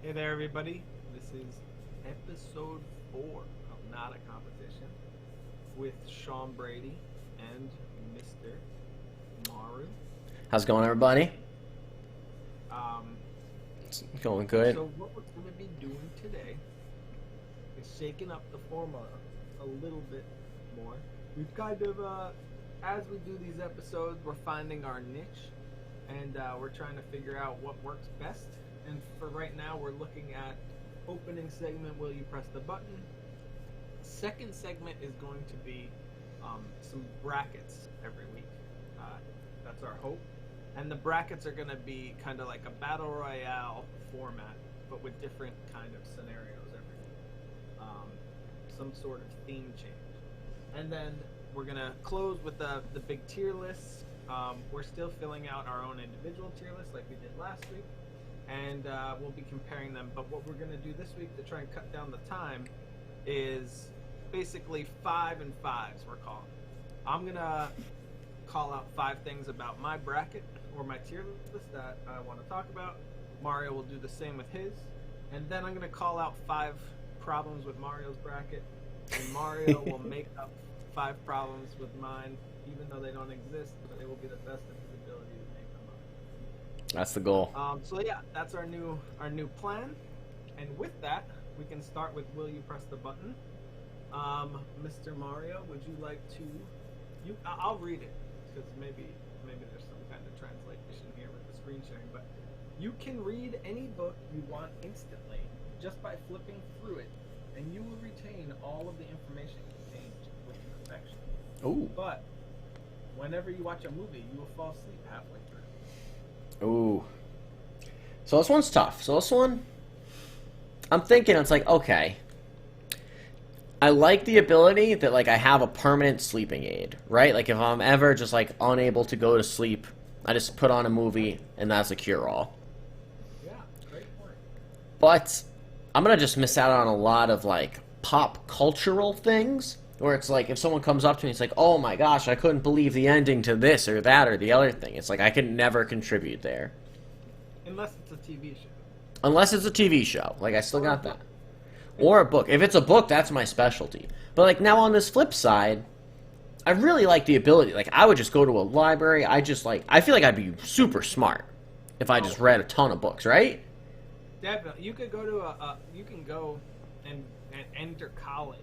Hey there, everybody. This is episode 4 of Not a Competition with Sean Brady and Mr. Maru. How's it going, everybody? Um, It's going good. so, what we're going to be doing today is shaking up the format a little bit more. We've kind of, as we do these episodes, we're finding our niche and we're trying to figure out what works best. And for right now, we're looking at opening segment, will you press the button? Second segment is going to be some brackets every week. That's our hope. And the brackets are going to be kind of like a battle royale format, but with different kind of scenarios every week. Some sort of theme change. And then we're going to close with the big tier lists. We're still filling out our own individual tier lists like we did last week. And we'll be comparing them. But what we're going to do this week to try and cut down the time is basically 5 and 5s, we're calling. I'm going to call out 5 things about my bracket or my tier list that I want to talk about. Mario will do the same with his. And then I'm going to call out 5 problems with Mario's bracket. And Mario will make up 5 problems with mine, even though they don't exist, but they will be the best of his ability to make them up. That's the goal. So yeah, that's our new plan. And with that, we can start with will you press the button? Mr. Mario, would you like to? I'll read it because maybe there's some kind of translation here with the screen sharing. But you can read any book you want instantly just by flipping through it, and you will retain all of the information contained with perfection. Ooh. But whenever you watch a movie, you will fall asleep halfway through. Ooh. So this one's tough. So this one, I'm thinking it's like, okay. I like the ability that, like, I have a permanent sleeping aid, right? Like, if I'm ever just, like, unable to go to sleep, I just put on a movie, and that's a cure-all. Yeah, great point. But I'm going to just miss out on a lot of, like, pop cultural things, where it's like, if someone comes up to me, it's like, oh my gosh, I couldn't believe the ending to this or that or the other thing. It's like, I can never contribute there. Unless it's a TV show. Unless it's a TV show. Like, I still got that. Or a book. If it's a book, that's my specialty. But, like, now on this flip side, I really like the ability. Like, I would just go to a library. I feel like I'd be super smart if I just read a ton of books, right? Definitely. You could go to you can go and enter college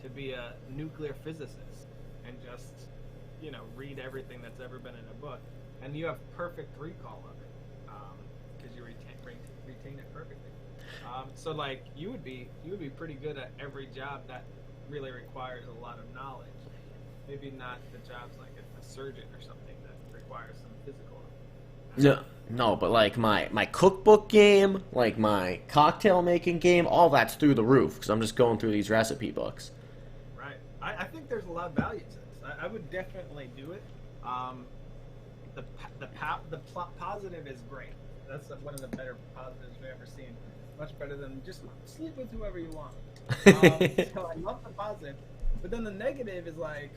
to be a nuclear physicist and just, read everything that's ever been in a book. And you have perfect recall of it because you retain it perfectly. So like you would be pretty good at every job that really requires a lot of knowledge. Maybe not the jobs like a surgeon or something that requires some physical. No, but like my cookbook game, like my cocktail making game, all that's through the roof because I'm just going through these recipe books. Right. I think there's a lot of value to this. I would definitely do it. The positive is great. That's one of the better positives we've ever seen. Much better than just sleep with whoever you want. So I love the positive, but then the negative is like,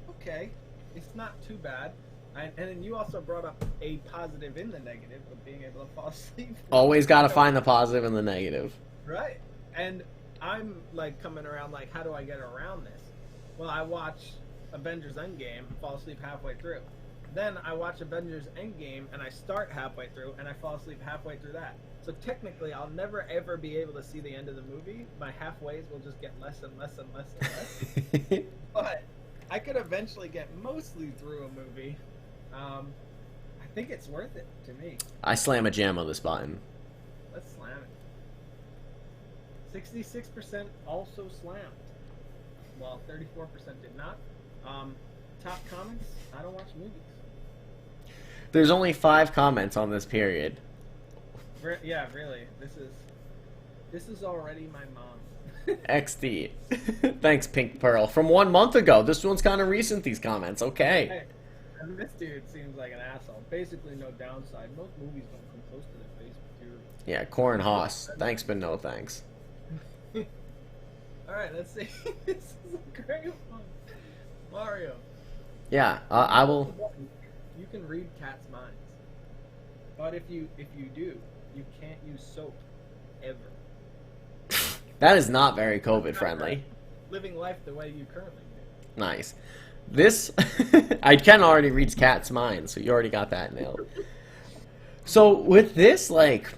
okay, it's not too bad. And then you also brought up a positive in the negative of being able to fall asleep. Always got to find the positive and the negative. Right. And I'm like coming around like, how do I get around this? Well, I watch Avengers Endgame and fall asleep halfway through. Then I watch Avengers Endgame and I start halfway through and I fall asleep halfway through that. So technically, I'll never ever be able to see the end of the movie. My halfways will just get less and less and less and less. But I could eventually get mostly through a movie. I think it's worth it to me. I slam a jam on this button. Let's slam it. 66% also slammed. While 34% did not. Top comments, I don't watch movies. There's only 5 comments on this period. Yeah, really. This is already my mom. XD. Thanks, Pink Pearl. From 1 month ago. This one's kind of recent, these comments. Okay. Hey, and this dude seems like an asshole. Basically, no downside. Most movies don't come close to the face material. Yeah, Corin Haas. Thanks, but no thanks. Alright, let's see. This is a great one. Mario. Yeah, I will. You can read cats' minds. But if you do, you can't use soap. ever. That is not very COVID friendly. Living life the way you currently do. Nice. This, I can already read Cat's mind, so you already got that nailed. So with this, like,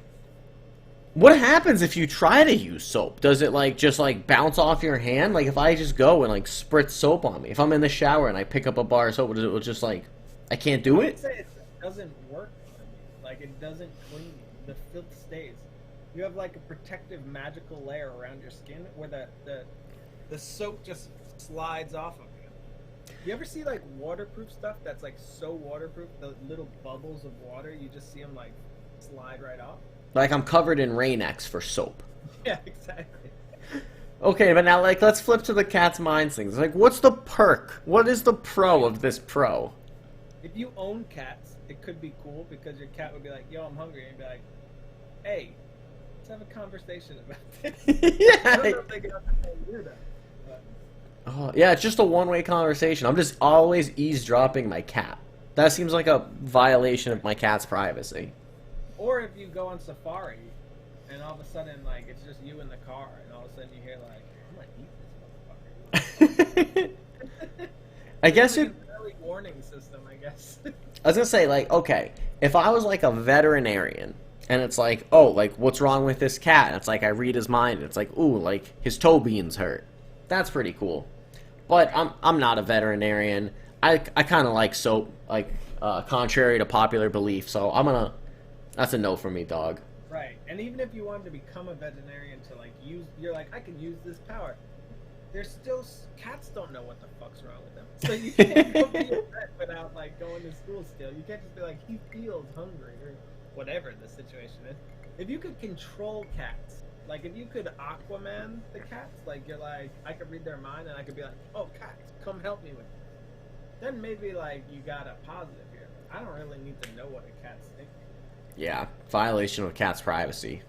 what happens if you try to use soap? Does it, like, just, like, bounce off your hand? Like, if I just go and, like, spritz soap on me, if I'm in the shower and I pick up a bar of soap, it just, like, I can't do I would it? say it doesn't work on you. Like, it doesn't clean you. The filth stays. You have, like, a protective magical layer around your skin where the soap just slides off of you. You ever see, like, waterproof stuff that's, like, so waterproof, the little bubbles of water, you just see them, like, slide right off? Like, I'm covered in Rain-X for soap. Yeah, exactly. Okay, but now, like, let's flip to the Cat's mind things. Like, what's the perk? What is the pro of this pro? If you own cats, it could be cool because your cat would be like, yo, I'm hungry. And you'd be like, hey, let's have a conversation about this. Yeah. I don't know if they can understand you that. Oh, yeah, it's just a one-way conversation. I'm just always eavesdropping my cat. That seems like a violation of my cat's privacy. Or if you go on safari and all of a sudden, like, it's just you in the car and all of a sudden you hear, like, I'm going to eat this motherfucker. I guess like it... an early warning system, I guess. I was gonna say, like, okay, if I was, like, a veterinarian, and it's like, oh, like, what's wrong with this cat? And it's like, I read his mind, and it's like, ooh, like, his toe bean's hurt. That's pretty cool. But I'm not a veterinarian. I kind of like soap, like, contrary to popular belief, so that's a no for me, dog. Right, and even if you wanted to become a veterinarian to, like, you're like, I can use this power. There's still, cats don't know what the fuck's wrong with them. So you can't go be a vet without, like, going to school still. You can't just be like, he feels hungry, or whatever the situation is. If you could control cats, like, if you could Aquaman the cats, like, you're like, I could read their mind and I could be like, oh, cats, come help me with it. Then maybe, like, you got a positive here. I don't really need to know what a cat's thinking. Yeah, violation of cat's privacy.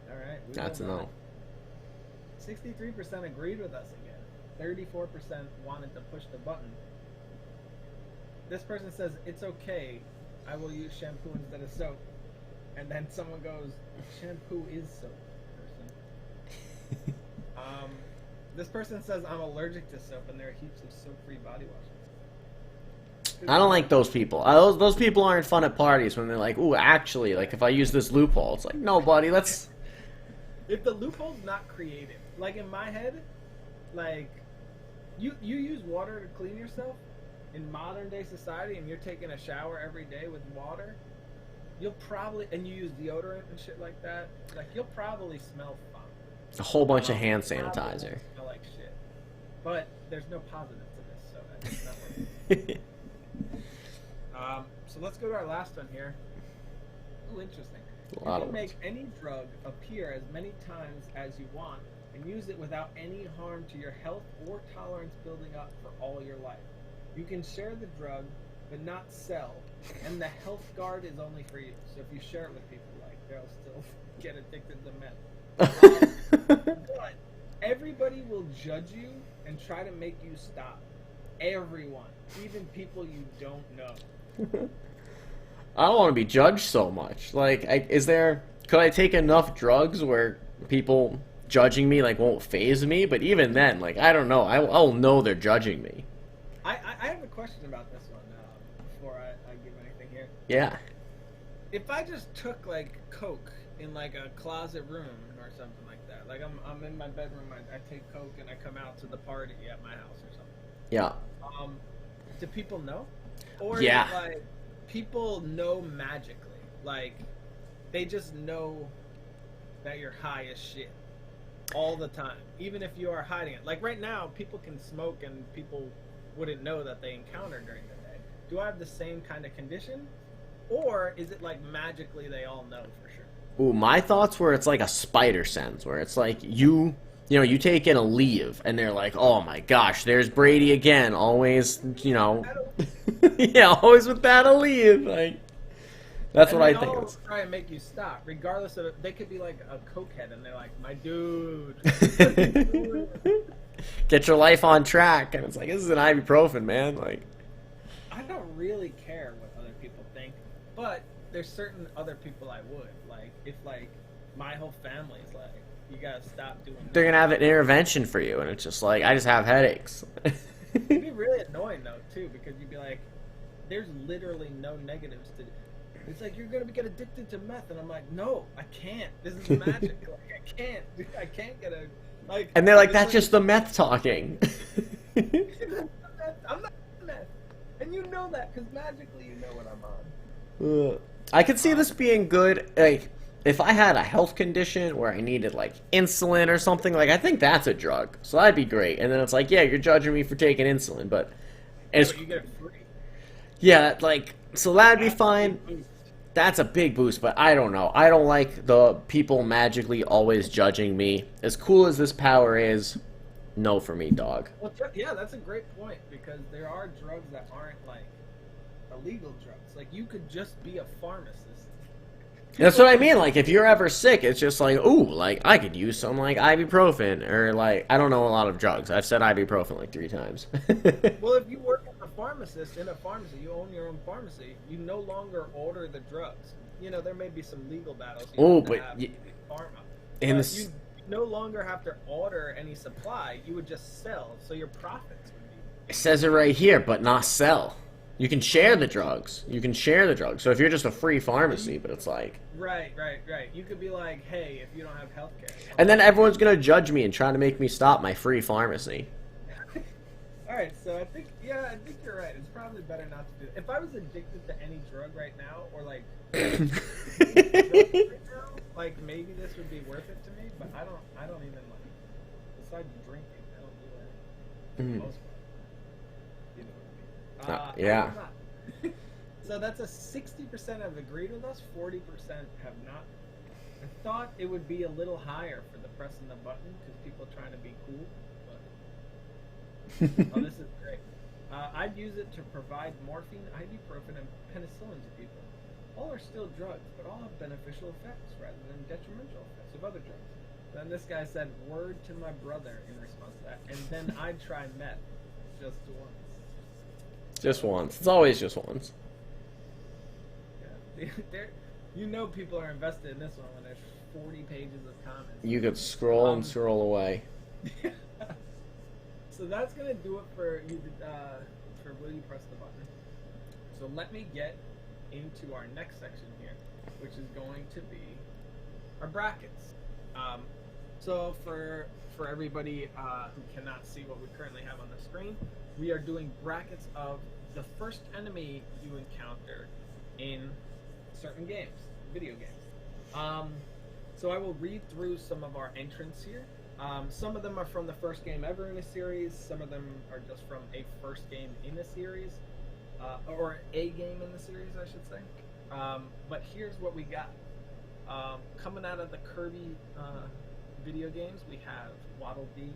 Alright, That's a no. 63% agreed with us again. 34% wanted to push the button. This person says, it's okay, I will use shampoo instead of soap. And then someone goes, shampoo is soap, person. This person says, I'm allergic to soap, and there are heaps of soap-free body washes. I don't like those people. Those people aren't fun at parties when they're like, ooh, actually, like, if I use this loophole, it's like, no, buddy, let's... If the loophole's not creative, like, in my head, like, you use water to clean yourself in modern-day society, and you're taking a shower every day with water, you'll probably, and you use deodorant and shit like that, like, you'll probably smell fine. A whole bunch of hand Probably sanitizer. smell like shit. But there's no positive to this, so it's not working. So let's go to our last one here. Ooh, interesting. You can make any drug appear as many times as you want and use it without any harm to your health or tolerance building up for all your life. You can share the drug, but not sell, and the health guard is only for you. So if you share it with people, like, they'll still get addicted to meth. But everybody will judge you and try to make you stop. Everyone, even people you don't know. I don't want to be judged so much. Like, could I take enough drugs where people judging me, like, won't faze me? But even then, like, I don't know. I'll know they're judging me. I have a question about this one before I give anything here. Yeah. If I just took, like, Coke in, like, a closet room or something like that, like, I'm in my bedroom, I take Coke and I come out to the party at my house or something. Yeah. Do people know? Or Yeah. is it, like, people know magically? Like, they just know that you're high as shit all the time, even if you are hiding it. Like, right now, people can smoke and people wouldn't know that they encountered during the day. Do I have the same kind of condition? Or is it, like, magically they all know for sure? Ooh, my thoughts were it's like a spider sense, where it's like you take in a leave, and they're like, oh my gosh, there's Brady again, always, yeah, always with that leave. Like, that's what I think it was. Try and make you stop, regardless of it. They could be like a cokehead, and they're like, my dude. Get your life on track, and it's like, this is an ibuprofen, man. Like, I don't really care what other people think, but there's certain other people I would. Like, if, like, my whole family's like, you gotta stop doing They're that. gonna have an intervention for you, and it's just like I just have headaches. It'd be really annoying though too, because you'd be like, there's literally no negatives to. It's like you're gonna get addicted to meth, and I'm like, no, I can't. This is magic. Like, I can't. Dude, I can't get a like. And they're like, it's that's just the meth talking. I'm not meth, and you know that because magically you know what I'm on. I could see this being good, like, if I had a health condition where I needed, like, insulin or something, like, I think that's a drug. So that'd be great. And then it's like, yeah, you're judging me for taking insulin, but it's, But you get it free. yeah, like, so that'd be fine. That's a big boost, but I don't know. I don't like the people magically always judging me. As cool as this power is, no for me, dog. Well, yeah, that's a great point because there are drugs that aren't like illegal drugs. Like you could just be a pharmacist. That's what I mean. Like, if you're ever sick, it's just like, ooh, like, I could use some, like, ibuprofen. Or, like, I don't know a lot of drugs. I've said ibuprofen, like, 3 times. Well, if you work as a pharmacist in a pharmacy, you own your own pharmacy, you no longer order the drugs. You know, there may be some legal battles. Oh, but pharma. in But this, you no longer have to order any supply. You would just sell, so your profits would be. it says it right here, but not sell. You can share the drugs. You can share the drugs. So if you're just a free pharmacy, but it's like... Right. You could be like, hey, if you don't have healthcare. And then everyone's going to judge me and try to make me stop my free pharmacy. All right, so I think you're right. It's probably better not to do it. If I was addicted to any drug right now, or like, right now, like maybe this would be worth it to me. But I don't even like. Besides drinking, I don't do that. For the most part. You know what I mean? Yeah. So that's a 60% have agreed with us. 40% have not. I thought it would be a little higher for the pressing the button because people are trying to be cool. Oh, this is great. I'd use it to provide morphine, ibuprofen, and penicillin to people. All are still drugs, but all have beneficial effects rather than detrimental effects of other drugs. Then this guy said, word to my brother in response to that. And then I'd try meth just once. Just once. It's always just once. Yeah. You know people are invested in this one when there's 40 pages of comments. You could scroll and scroll away. So that's gonna do it for you. For will you press the button? So let me get into our next section here, which is going to be our brackets. So for everybody who cannot see what we currently have on the screen, we are doing brackets of the first enemy you encounter in certain games, video games. So I will read through some of our entrants here. Some of them are from the first game ever in a series. Some of them are just from a first game in a series, or a game in the series, I should say. But here's what we got. Coming out of the Kirby video games, we have Waddle Dee.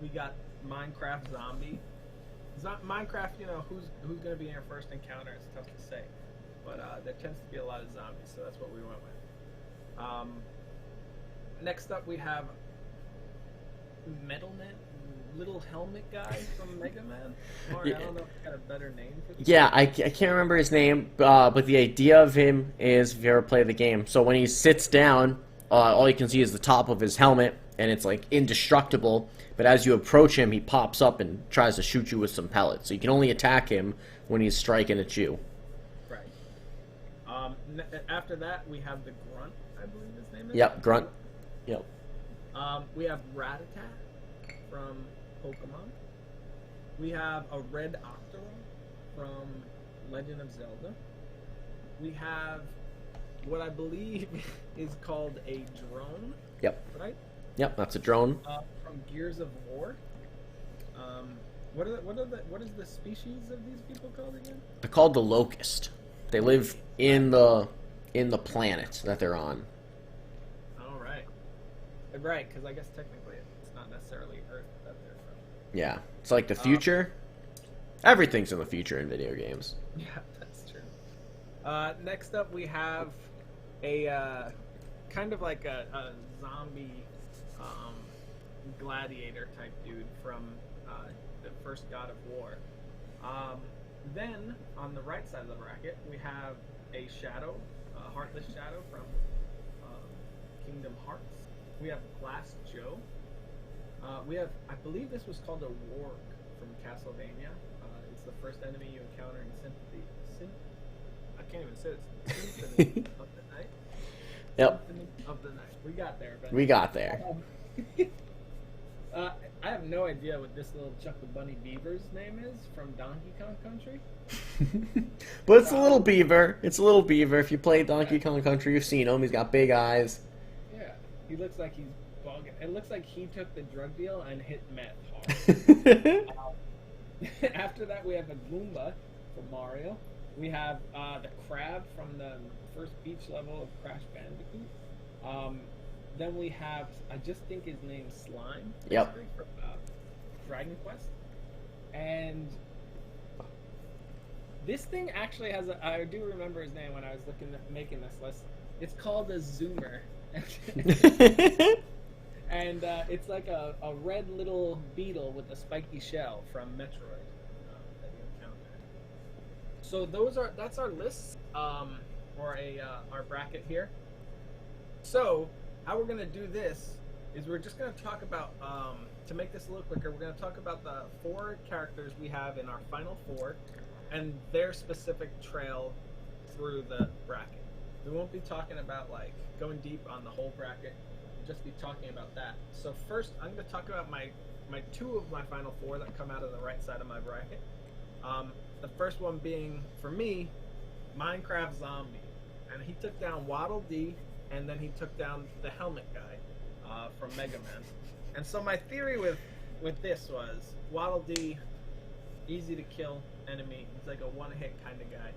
We got Minecraft Zombie. Minecraft, you know, who's going to be in your first encounter? It's tough to say, but there tends to be a lot of zombies, so that's what we went with. Next up, we have Metal Man, little helmet guy from Mega Man. Mark, I don't know if you got a better name for this. Yeah, I can't remember his name, but the idea of him is, if you ever play the game, so when he sits down, all you can see is the top of his helmet, and it's like indestructible, but as you approach him, he pops up and tries to shoot you with some pellets, so you can only attack him when he's striking at you. Right. After that, we have the Grunt, I believe his name is. Yep, Grunt. Yep. We have Rattata from Pokemon. We have a Red Octorok from Legend of Zelda. We have what I believe is called a drone. Yep. Right? Yep, that's a drone. From Gears of War. What is the species of these people called again? They're called the Locust. They live in the planet that they're on. Right, because I guess technically it's not necessarily Earth that they're from. Yeah, it's like the future. Everything's in the future in video games. Yeah, that's true. Next up, we have a kind of like a zombie gladiator type dude from the first God of War. Then on the right side of the bracket, we have a shadow, a heartless shadow from Kingdom Hearts. We have Glass Joe. We have, I believe this was called a Warg from Castlevania. It's the first enemy you encounter in I can't even say it. Symphony of the Night. Yep. Symphony of the Night. We got there, Ben. We got there. I have no idea what this little Chuck the Bunny Beaver's name is from Donkey Kong Country. But it's a little beaver. It's a little beaver. If you play Donkey Kong Country, you've seen him. He's got big eyes. Yeah, he looks like he's bugging. It looks like he took the drug deal and hit meth hard. After that, we have a Goomba from Mario. We have the crab from the first beach level of Crash Bandicoot. Then we have, I just think his name's Slime. Yep. From Dragon Quest. And this thing actually has I do remember his name when I was making this list. It's called a Zoomer. And it's like a red little beetle with a spiky shell from Metroid that you encounter. So that's our list, or our bracket here. So how we're gonna do this is we're just gonna talk about, to make this a little quicker, we're gonna talk about the 4 characters we have in our final 4 and their specific trail through the bracket. We won't be talking about like going deep on the whole bracket. We'll just be talking about that. So first, I'm gonna talk about my 2 of my final 4 that come out of the right side of my bracket. The first one being, for me, Minecraft Zombie, and he took down Waddle Dee, and then he took down the Helmet Guy from Mega Man. And so my theory with this was Waddle Dee, easy to kill enemy. He's like a one-hit kind of guy.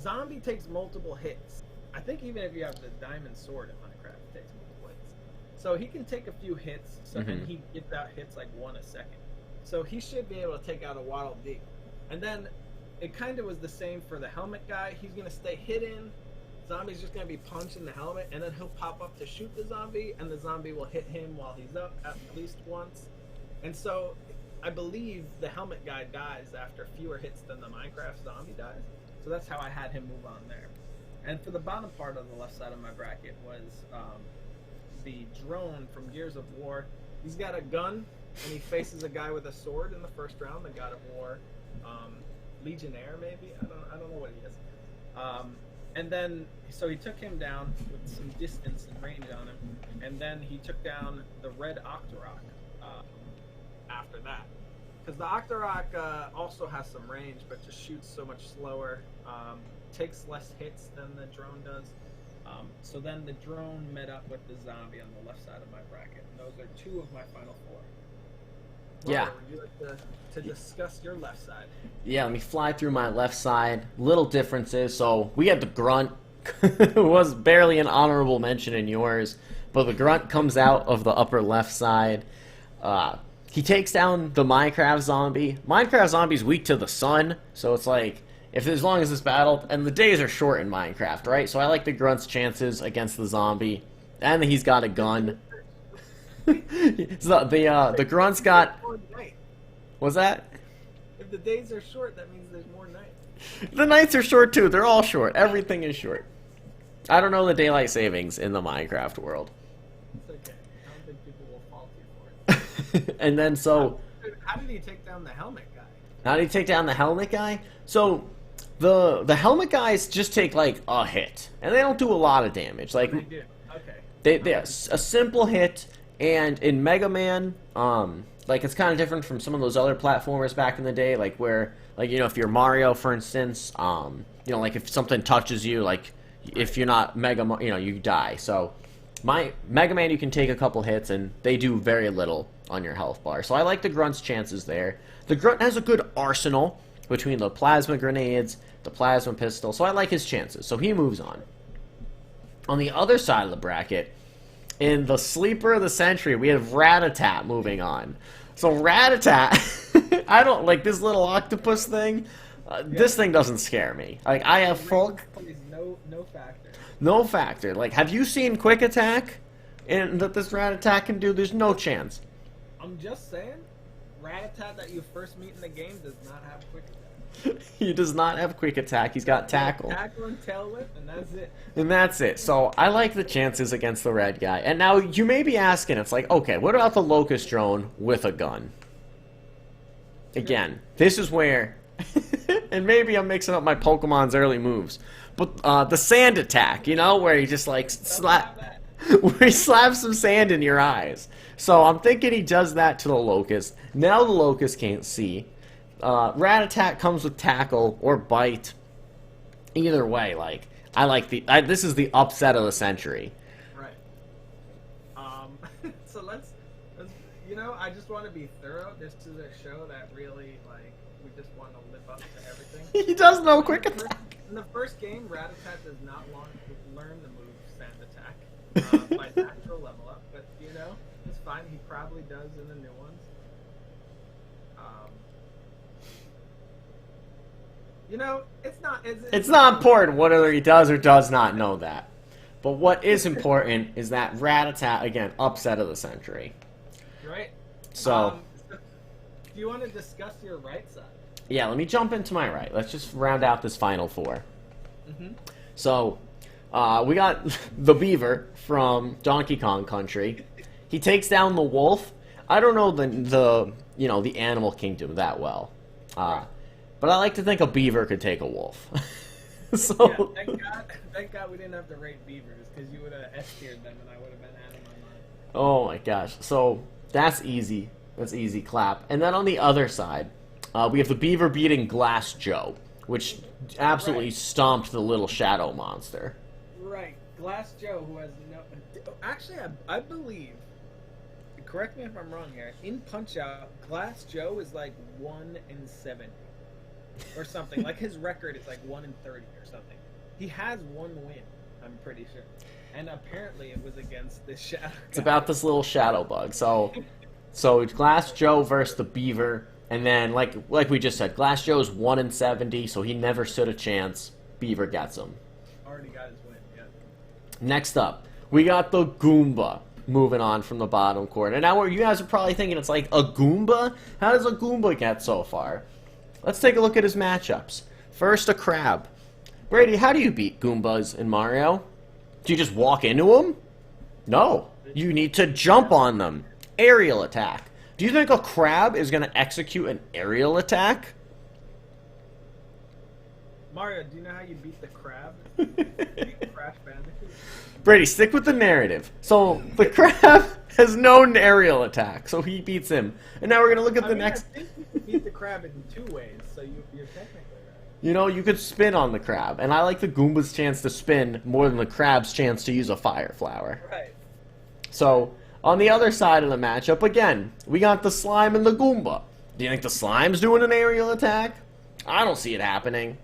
Zombie takes multiple hits. I think even if you have the diamond sword in Minecraft, it takes multiple hits. So he can take a few hits, and he gets out hits like 1 a second. So he should be able to take out a Waddle Dee. And then it kind of was the same for the Helmet Guy. He's going to stay hidden. Zombie's just going to be punching the helmet, and then he'll pop up to shoot the zombie, and the zombie will hit him while he's up at least once. And so I believe the Helmet Guy dies after fewer hits than the Minecraft Zombie dies. So that's how I had him move on there. And for the bottom part of the left side of my bracket was the drone from Gears of War. He's got a gun, and he faces a guy with a sword in the first round, the God of War. Legionnaire, maybe? I don't know what he is. And then, so he took him down with some distance and range on him, and then he took down the Red Octorok after that. Because the Octorok also has some range, but just shoots so much slower, takes less hits than the drone does. So then the drone met up with the zombie on the left side of my bracket. And those are 2 of my final 4. Yeah. Would you like to discuss your left side? Yeah, let me fly through my left side. Little differences. So we had the Grunt, who was barely an honorable mention in yours, but the Grunt comes out of the upper left side. He takes down the Minecraft Zombie. Minecraft Zombie's weak to the sun, so it's like, as long as this battle, and the days are short in Minecraft, right? So I like the Grunt's chances against the zombie, and he's got a gun. So the Grunt's got. What's that? If the days are short, that means there's more nights. The nights are short too. They're all short. Everything is short. I don't know the daylight savings in the Minecraft world. It's okay. I don't think people will fault you for it. And then so. How did he take down the Helmet Guy? How did he take down the Helmet Guy? So the Helmet Guys just take like a hit, and they don't do a lot of damage. Like They do. Okay. they a simple hit. And in Mega Man, like it's kind of different from some of those other platformers back in the day, like where, like, you know, if you're Mario, for instance, you know, like if something touches you, like if you're not you die. So my Mega Man, you can take a couple hits and they do very little on your health bar. So I like the Grunt's chances there. The Grunt has a good arsenal between the plasma grenades, the plasma pistol, so I like his chances. So he moves on. On the other side of the bracket, in the sleeper of the century, we have Rat-a-tat moving on. So Rat-a-tat, I don't like this little octopus thing. This thing doesn't scare me. Like I have full no factor. No factor. Like, have you seen Quick Attack? And that this Rat-a-tat can do? There's no chance. I'm just saying, Rat-a-tat that you first meet in the game does not have Quick He does not have quick attack. He's got tackle. Tackle and tail whip, and that's it. And that's it. So I like the chances against the red guy. And now you may be asking, it's like, okay, what about the locust drone with a gun? Again, this is where, and maybe I'm mixing up my Pokemon's early moves, but the sand attack, you know, where he just like where he slaps some sand in your eyes. So I'm thinking he does that to the locust. Now the locust can't see. Rat attack comes with tackle or bite. Either way, like I like this is the upset of the century. Right. So let's you know, I just want to be thorough. This is a show that really like we just want to live up to everything. He does no quick attack. In the first game, Rattata does not learn the move Sand Attack by natural level up, but you know, it's fine. He probably does in the new ones. You know, it's not important whether he does or does not know that. But what is important is that Rattata, again, upset of the century. Right. So, do you want to discuss your right side? Yeah, let me jump into my right. Let's just round out this final four. Mm-hmm. So, we got the beaver from Donkey Kong Country. He takes down the wolf. I don't know the animal kingdom that well. But I like to think a beaver could take a wolf. So yeah, thank God we didn't have to rate beavers, because you would have S-tiered them and I would have been out of my mind. Oh my gosh. So that's easy. That's easy clap. And then on the other side, we have the beaver beating Glass Joe, which absolutely stomped the little shadow monster. Right. Glass Joe, who has no... Actually, I believe... Correct me if I'm wrong here. In Punch-Out, Glass Joe is like 1-70. Or something. Like his record is like 1-30 or something. He has one win, I'm pretty sure. And apparently it was against this shadow guy. It's about this little shadow bug. So Glass Joe versus the beaver. And then, like we just said, Glass Joe's 1-70, so he never stood a chance. Beaver gets him. Already got his win, yeah. Next up, we got the Goomba. Moving on from the bottom corner. And now you guys are probably thinking it's like a Goomba? How does a Goomba get so far? Let's take a look at his matchups. First, a crab. Brady, how do you beat Goombas in Mario? Do you just walk into them? No. You need to jump on them. Aerial attack. Do you think a crab is going to execute an aerial attack? Mario, do you know how you beat the crab? Crash Bandicoot? Brady, stick with the narrative. So, the crab has no aerial attack, so he beats him. And now we're going to look at the next... I think you can beat the crab in 2 ways, so you're technically right. You know, you could spin on the crab, and I like the Goomba's chance to spin more than the crab's chance to use a fire flower. Right. So, on the other side of the matchup, again, we got the slime and the Goomba. Do you think the slime's doing an aerial attack? I don't see it happening.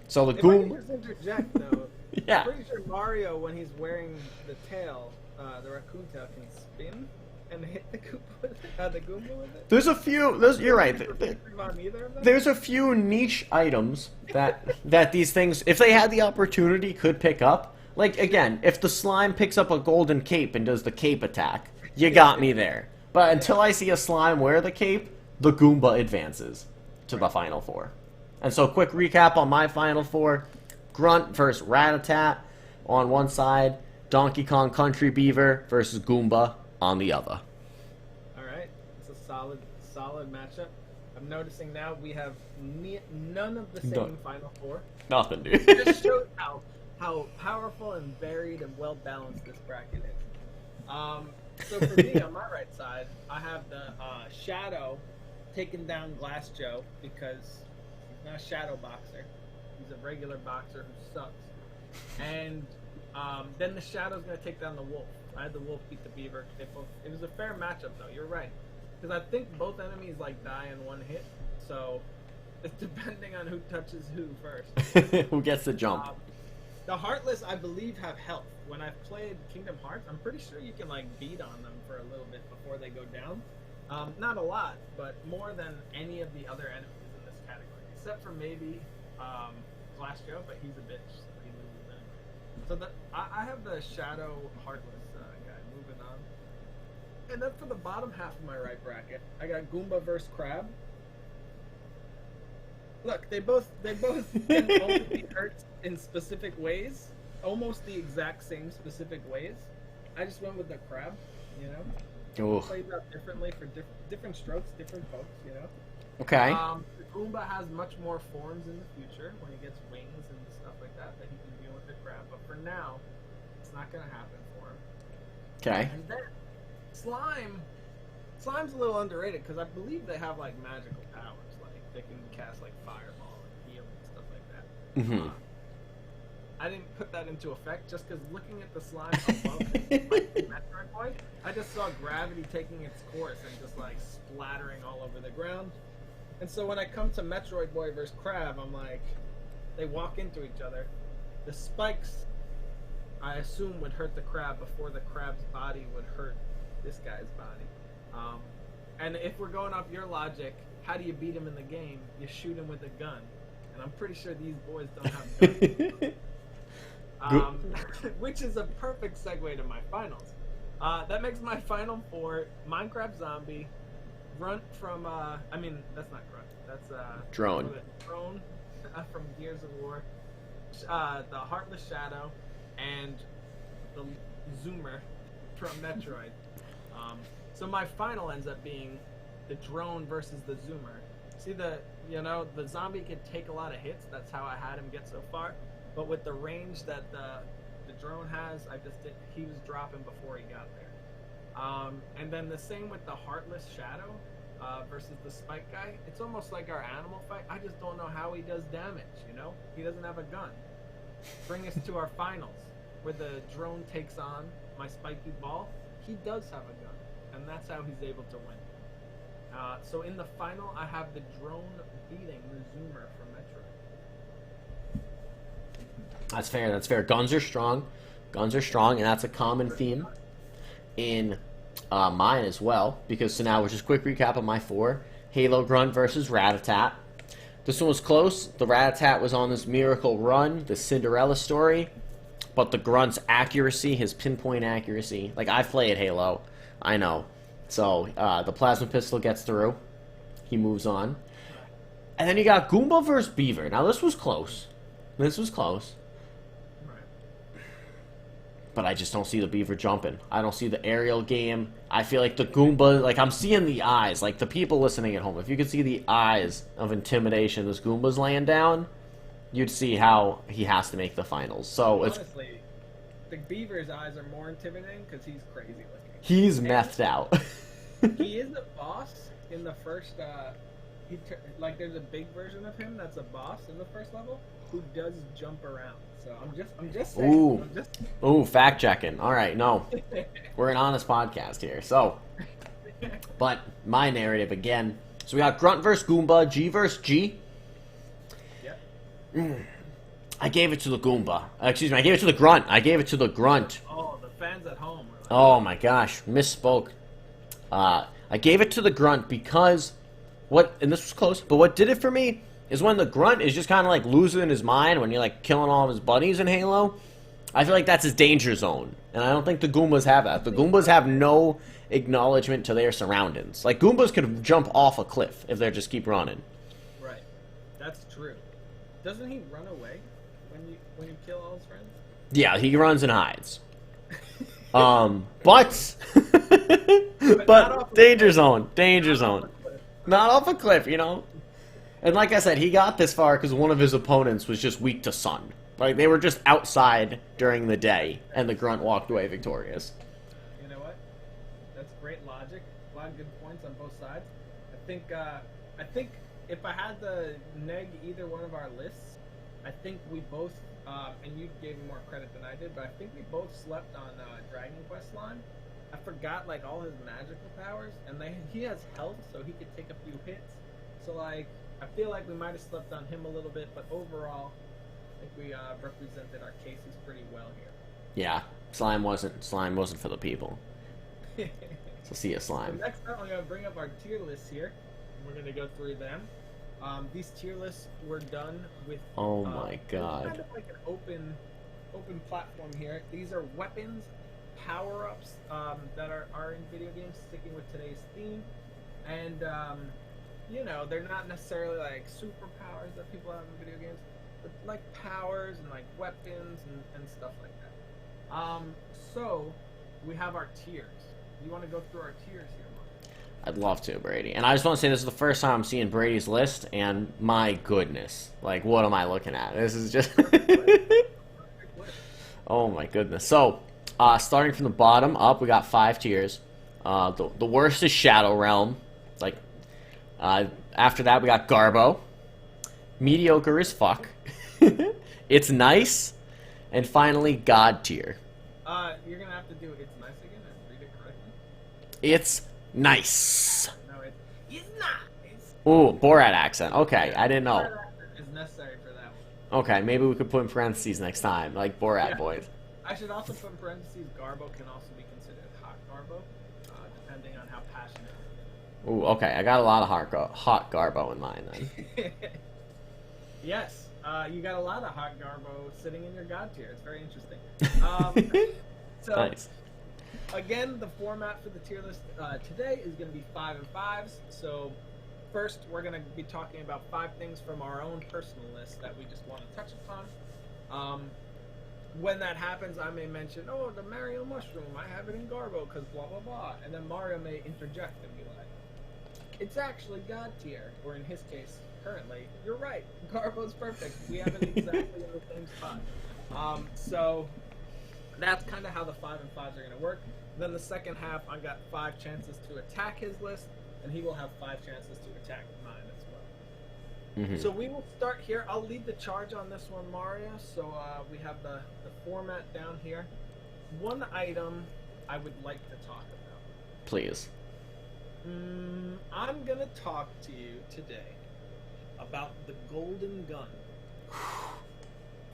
So the Goomba... If I can just interject, though, yeah. I'm pretty sure Mario, when he's wearing the tail, the raccoon tail, can spin and hit the Goomba with it. There's a few... You're right. There's a few niche items that these things, if they had the opportunity, could pick up. Like, again, if the slime picks up a golden cape and does the cape attack, you got me there. But until I see a slime wear the cape, the Goomba advances to the Final Four. And so, quick recap on my Final Four. Grunt versus Rattata on one side. Donkey Kong Country Beaver versus Goomba on the other. Alright, it's a solid matchup. I'm noticing now we have none of the same Final Four. Nothing, dude. It just shows how powerful and varied and well balanced this bracket is. So for me, on my right side, I have the Shadow taking down Glass Joe because he's not a shadow boxer. He's a regular boxer who sucks. And then the Shadow's going to take down the Wolf. I had the Wolf beat the Beaver. It was a fair matchup, though. You're right. Because I think both enemies die in one hit. So it's depending on who touches who first. Who gets the jump. The Heartless, I believe, have health. When I've played Kingdom Hearts, I'm pretty sure you can beat on them for a little bit before they go down. Not a lot, but more than any of the other enemies in this category, except for maybe Glass Joe, but he's a bitch, so he loses anyway. So I have the Shadow Heartless guy. Moving on, and then for the bottom half of my right bracket, I got Goomba versus Crab. Look, they both can only be hurt in specific ways, almost the exact same specific ways. I just went with the crab, you know. Ooh. It plays out differently for different strokes, different folks, you know. Okay. The Goomba has much more forms in the future when he gets wings and stuff like that he can deal with the crab. But for now, it's not gonna happen for him. Okay. And then Slime's a little underrated because I believe they have like magical powers, like they can cast like fireball and heal and stuff like that. Mm-hmm. I didn't put that into effect just because looking at the slime above it, like Metroid Boy, I just saw gravity taking its course and just like splattering all over the ground. And so when I come to Metroid Boy versus Crab, I'm like, they walk into each other. The spikes, I assume, would hurt the crab before the crab's body would hurt this guy's body. And if we're going off your logic, how do you beat him in the game? You shoot him with a gun. And I'm pretty sure these boys don't have guns. Which is a perfect segue to my finals. That makes my final four Minecraft Zombie, Grunt from, that's not Grunt, that's Drone. Drone from Gears of War, the Heartless Shadow, and the Zoomer from Metroid. So my final ends up being the Drone versus the Zoomer. See the zombie could take a lot of hits. That's how I had him get so far. But with the range that the Drone has, he was dropping before he got there. And then the same with the Heartless Shadow versus the Spike guy. It's almost like our animal fight. I just don't know how he does damage, you know? He doesn't have a gun. Bring us to our finals, where the Drone takes on my spiky ball. He does have a gun. And that's how he's able to win. So in the final, I have the Drone beating the Zoomer from Metroid. That's fair. That's fair. Guns are strong, and that's a common theme in mine as well. Because so now, we'll just quick recap of my four: Halo Grunt versus Ratatat. This one was close. The Ratatat was on this miracle run, the Cinderella story, but the Grunt's accuracy, his pinpoint accuracy. Like, I've played Halo. I know. So, the plasma pistol gets through. He moves on. And then you got Goomba versus Beaver. Now, this was close. Right. But I just don't see the Beaver jumping. I don't see the aerial game. I feel like the Goomba, like, I'm seeing the eyes. Like, the people listening at home, if you could see the eyes of intimidation this Goomba's laying down, you'd see how he has to make the finals. So, honestly, the Beaver's eyes are more intimidating because he's crazy looking. He's methed out. He is a boss in the first. There's a big version of him that's a boss in the first level who does jump around. So I'm just saying. Ooh, fact checking. All right, no, we're an honest podcast here. So, but my narrative again. So we got Grunt versus Goomba, G versus G. Yep. I gave it to the Goomba. Excuse me, I gave it to the Grunt. Oh, the fans at home. Oh my gosh, misspoke. I gave it to the Grunt because and this was close, but what did it for me is when the Grunt is just kind of like losing his mind when you're like killing all of his buddies in Halo. I feel like that's his danger zone, and I don't think the Goombas have that. The Goombas have no acknowledgement to their surroundings. Like, Goombas could jump off a cliff if they just keep running. Right, that's true. Doesn't he run away when you kill all his friends? Yeah, he runs and hides. But danger zone. Not off a cliff, you know. And like I said, he got this far because one of his opponents was just weak to sun. Like, they were just outside during the day, and the Grunt walked away victorious. You know what? That's great logic. A lot of good points on both sides. I think if I had to neg either one of our lists, I think we both, and you gave me more credit than I did, but I think we both slept on Dragon Quest Slime. I forgot, like, all his magical powers, and he has health, so he could take a few hits. So, like, I feel like we might have slept on him a little bit, but overall, I think we represented our cases pretty well here. Yeah, Slime wasn't for the people. So see ya, Slime. So next up, I'm going to bring up our tier lists here. We're going to go through them. These tier lists were done with... Oh my god. Kind of like an open platform here. These are weapons, power-ups that are in video games, sticking with today's theme. And you know, they're not necessarily like superpowers that people have in video games, but like powers and like weapons and stuff like that. So we have our tiers. You want to go through our tiers here, Mark? I'd love to, Brady. And I just want to say this is the first time I'm seeing Brady's list, and my goodness, like, what am I looking at? This is just... Oh my goodness. So, starting from the bottom up, we got 5 tiers. The worst is Shadow Realm. Like, after that, we got Garbo. Mediocre as fuck. It's nice. And finally, God tier. You're gonna have to do It's Nice again and read it correctly. It's nice. No, it's nice. Ooh, Borat accent. Okay, I didn't know. Borat accent is necessary for that one. Okay, maybe we could put in parentheses next time, like Borat boys. I should also put in parentheses, Garbo can also be considered hot Garbo, depending on how passionate. Ooh, okay, I got a lot of hot Garbo in mind then. Yes, you got a lot of hot Garbo sitting in your God tier. It's very interesting. So, Nice. again, the format for the tier list today is going to be 5 and 5s. So, first, we're going to be talking about 5 things from our own personal list that we just want to touch upon. When that happens, I may mention, oh, the Mario Mushroom, I have it in Garbo because blah, blah, blah. And then Mario may interject and be like, it's actually God tier. Or in his case, currently, you're right, Garbo's perfect. We have it exactly in the same spot. So that's kind of how the 5 and 5s are going to work. Then the second half, I got 5 chances to attack his list, and he will have 5 chances to attack mine as well. Mm-hmm. So we will start here. I'll lead the charge on this one, Mario. So we have the format down here. One item I would like to talk about. Please. I'm going to talk to you today about the Golden Gun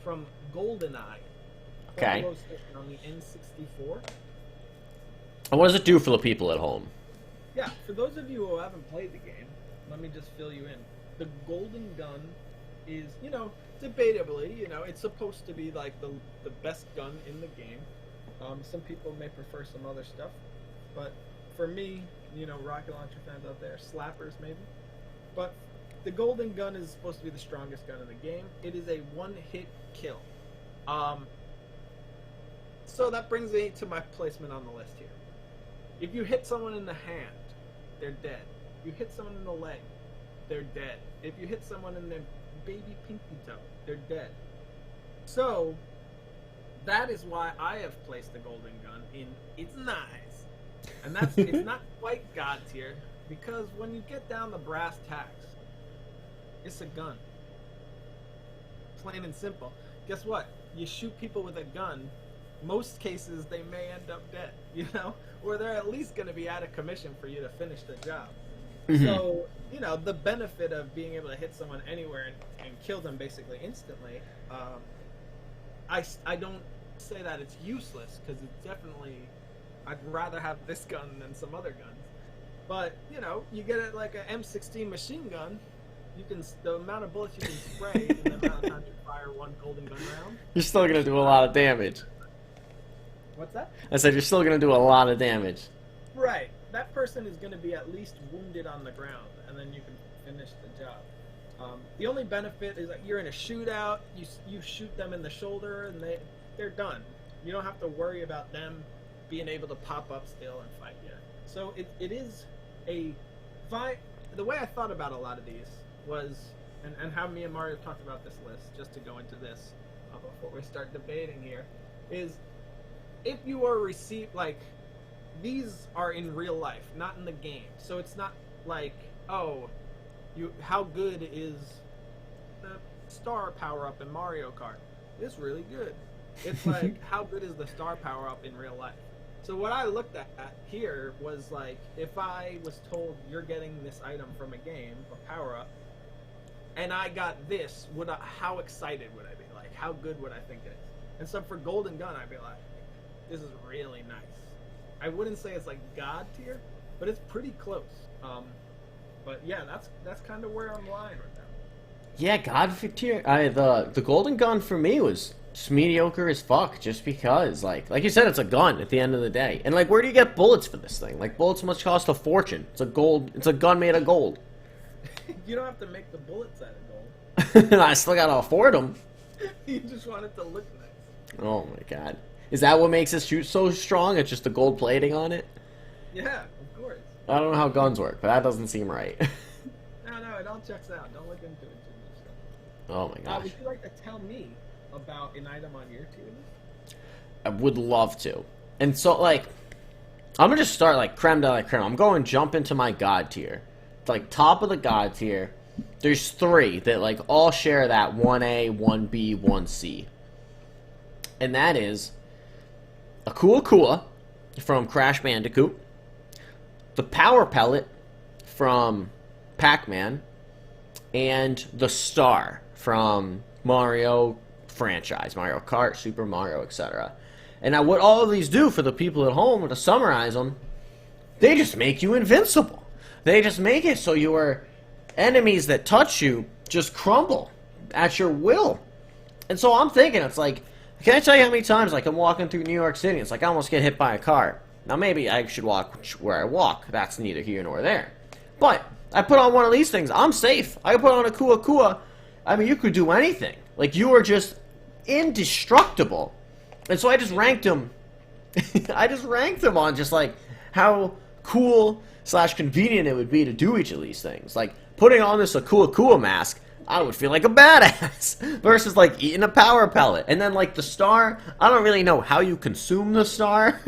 from GoldenEye. Okay. On the N64. And what does it do for the people at home? Yeah, for those of you who haven't played the game, let me just fill you in. The Golden Gun is, you know, debatably, you know, it's supposed to be like the best gun in the game. Some people may prefer some other stuff, but for me, you know, rocket launcher fans out there, slappers maybe. But the Golden Gun is supposed to be the strongest gun in the game. It is a one-hit kill. So that brings me to my placement on the list here. If you hit someone in the hand, they're dead. You hit someone in the leg, they're dead. If you hit someone in their baby pinky toe, they're dead. So that is why I have placed the Golden Gun in It's Nice. And that's it's not quite God tier, because when you get down the brass tacks, it's a gun. Plain and simple. Guess what? You shoot people with a gun, most cases they may end up dead, you know? Or they're at least going to be out of commission for you to finish the job. Mm-hmm. So, you know, the benefit of being able to hit someone anywhere and kill them basically instantly, I don't say that it's useless, because it's definitely, I'd rather have this gun than some other guns. But, you know, you get it like an M16 machine gun, you can, the amount of bullets you can spray and the amount of time you fire one Golden Gun round. You're still going to do a lot of damage. What's that? I said you're still going to do a lot of damage. Right. That person is going to be at least wounded on the ground, and then you can finish the job. The only benefit is that you're in a shootout, you shoot them in the shoulder, and they're done. You don't have to worry about them being able to pop up still and fight you. So it is a... The way I thought about a lot of these was, and how me and Mario talked about this list, just to go into this before we start debating here, is if you are received, like, these are in real life, not in the game. So it's not like, oh, how good is the star power-up in Mario Kart? It's really good. It's like, how good is the star power-up in real life? So what I looked at here was like, if I was told you're getting this item from a game, a power-up, and I got this, how excited would I be? Like, how good would I think it is? And so for Golden Gun, I'd be like, this is really nice. I wouldn't say it's like God tier, but it's pretty close. But yeah, that's kind of where I'm lying right now. Yeah, God tier. The Golden Gun for me was just mediocre as fuck, just because, like you said, it's a gun at the end of the day. And like, where do you get bullets for this thing? Like, bullets must cost a fortune. It's a gun made of gold. You don't have to make the bullets out of gold. I still gotta afford them. You just want it to look nice. Oh my god. Is that what makes it shoot so strong? It's just the gold plating on it? Yeah, of course. I don't know how guns work, but that doesn't seem right. No, it all checks out. Don't look into it too much. Oh my gosh. Would you like to tell me about an item on your tier list? I would love to. And so, like, I'm gonna just start, like, creme de la creme. I'm going to jump into my god tier. It's like, top of the god tier. There's 3 that, like, all share that 1A, 1B, 1C. And that is Akua Kua from Crash Bandicoot, the Power Pellet from Pac-Man, and the Star from Mario franchise, Mario Kart, Super Mario, etc. And now what all of these do for the people at home, to summarize them, they just make you invincible. They just make it so your enemies that touch you just crumble at your will. And so I'm thinking, it's like, can I tell you how many times, like, I'm walking through New York City, it's like I almost get hit by a car. Now, maybe I should walk where I walk. That's neither here nor there. But I put on one of these things. I'm safe. I put on a Kua Kua. I mean, you could do anything. Like, you are just indestructible. And so I just ranked them. I just ranked them on just, like, how cool / convenient it would be to do each of these things. Like, putting on this Akua Kua mask, I would feel like a badass. Versus, like, eating a power pellet. And then, like, the star, I don't really know how you consume the star.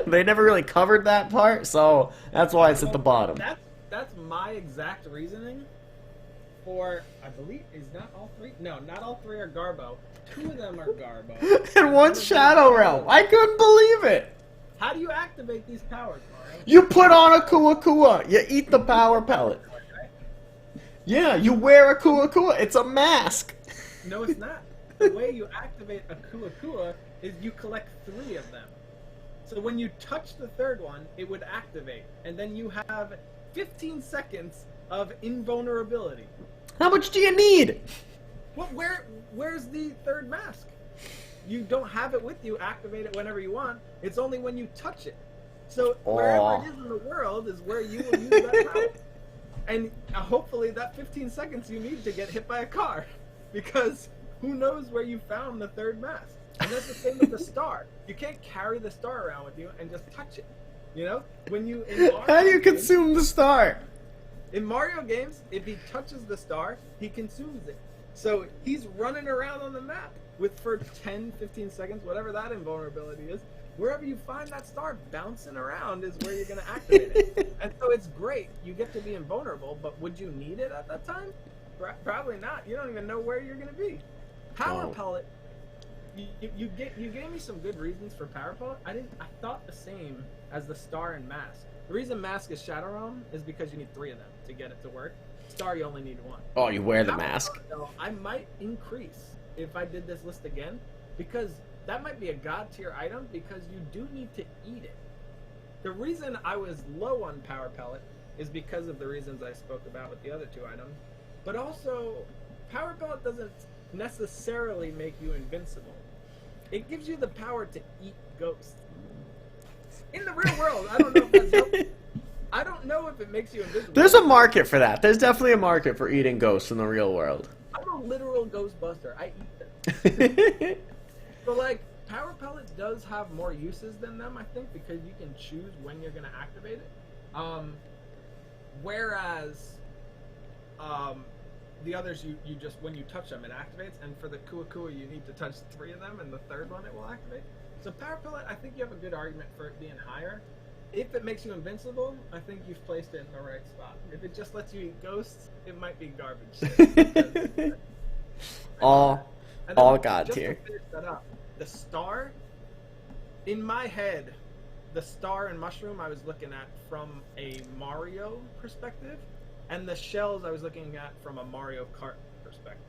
They never really covered that part, so that's why it's at the bottom. That's my exact reasoning for, I believe, is not all 3? No, not all 3 are Garbo. 2 of them are Garbo. And one's Shadow Realm. I couldn't believe it. How do you activate these powers, Mario? You put on a Kua Kua. You eat the power pellet. Yeah, you wear a Kua Kua. It's a mask. No, it's not. The way you activate a Kua Kua is you collect 3 of them. So when you touch the 3rd one, it would activate. And then you have 15 seconds of invulnerability. How much do you need? Well, where's the 3rd mask? You don't have it with you. Activate it whenever you want. It's only when you touch it. So wherever it is in the world is where you will use that power. And hopefully that 15 seconds you need to get hit by a car. Because who knows where you found the 3rd mask. And that's the same with the star. You can't carry the star around with you and just touch it. You know? How do you consume the star? In Mario games, if he touches the star, he consumes it. So he's running around on the map for 10, 15 seconds, whatever that invulnerability is. Wherever you find that star bouncing around is where you're going to activate it. And so it's great. You get to be invulnerable, but would you need it at that time? Probably not. You don't even know where you're going to be. Power Pellet. You gave me some good reasons for Power Pellet. I thought the same as the Star and Mask. The reason Mask is Shadow Realm is because you need 3 of them to get it to work. Star, you only need 1. Oh, you wear the Power mask. Pellet, though, I might increase if I did this list again, because that might be a god tier item because you do need to eat it. The reason I was low on Power Pellet is because of the reasons I spoke about with the other 2 items, but also Power Pellet doesn't necessarily make you invincible. It gives you the power to eat ghosts. In the real world, I don't know if that's helpful. I don't know if it makes you invisible. There's a market for that. There's definitely a market for eating ghosts in the real world. I'm a literal ghostbuster. I eat them. But like, Power Pellet does have more uses than them, I think, because you can choose when you're going to activate it. Whereas the others, you just, when you touch them, it activates. And for the Kua Kua, you need to touch 3 of them, and the 3rd one it will activate. So Power Pellet, I think you have a good argument for it being higher. If it makes you invincible, I think you've placed it in the right spot. If it just lets you eat ghosts, it might be garbage. all god tier. To finish that up, the star, in my head, the star and mushroom I was looking at from a Mario perspective, and the shells I was looking at from a Mario Kart perspective.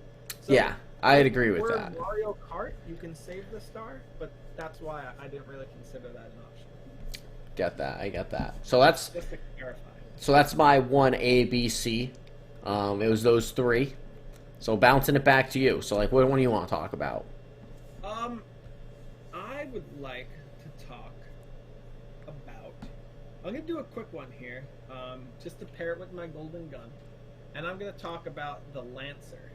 So yeah, I'd agree with that. For Mario Kart, you can save the star, but that's why I didn't really consider that an option. Get that, I get that. So that's just to clarify. So that's my 1A, B, C. It was those 3. So bouncing it back to you. So like, what one do you want to talk about? I would like to talk about. I'm gonna do a quick one here, just to pair it with my golden gun. and I'm going to talk about the Lancer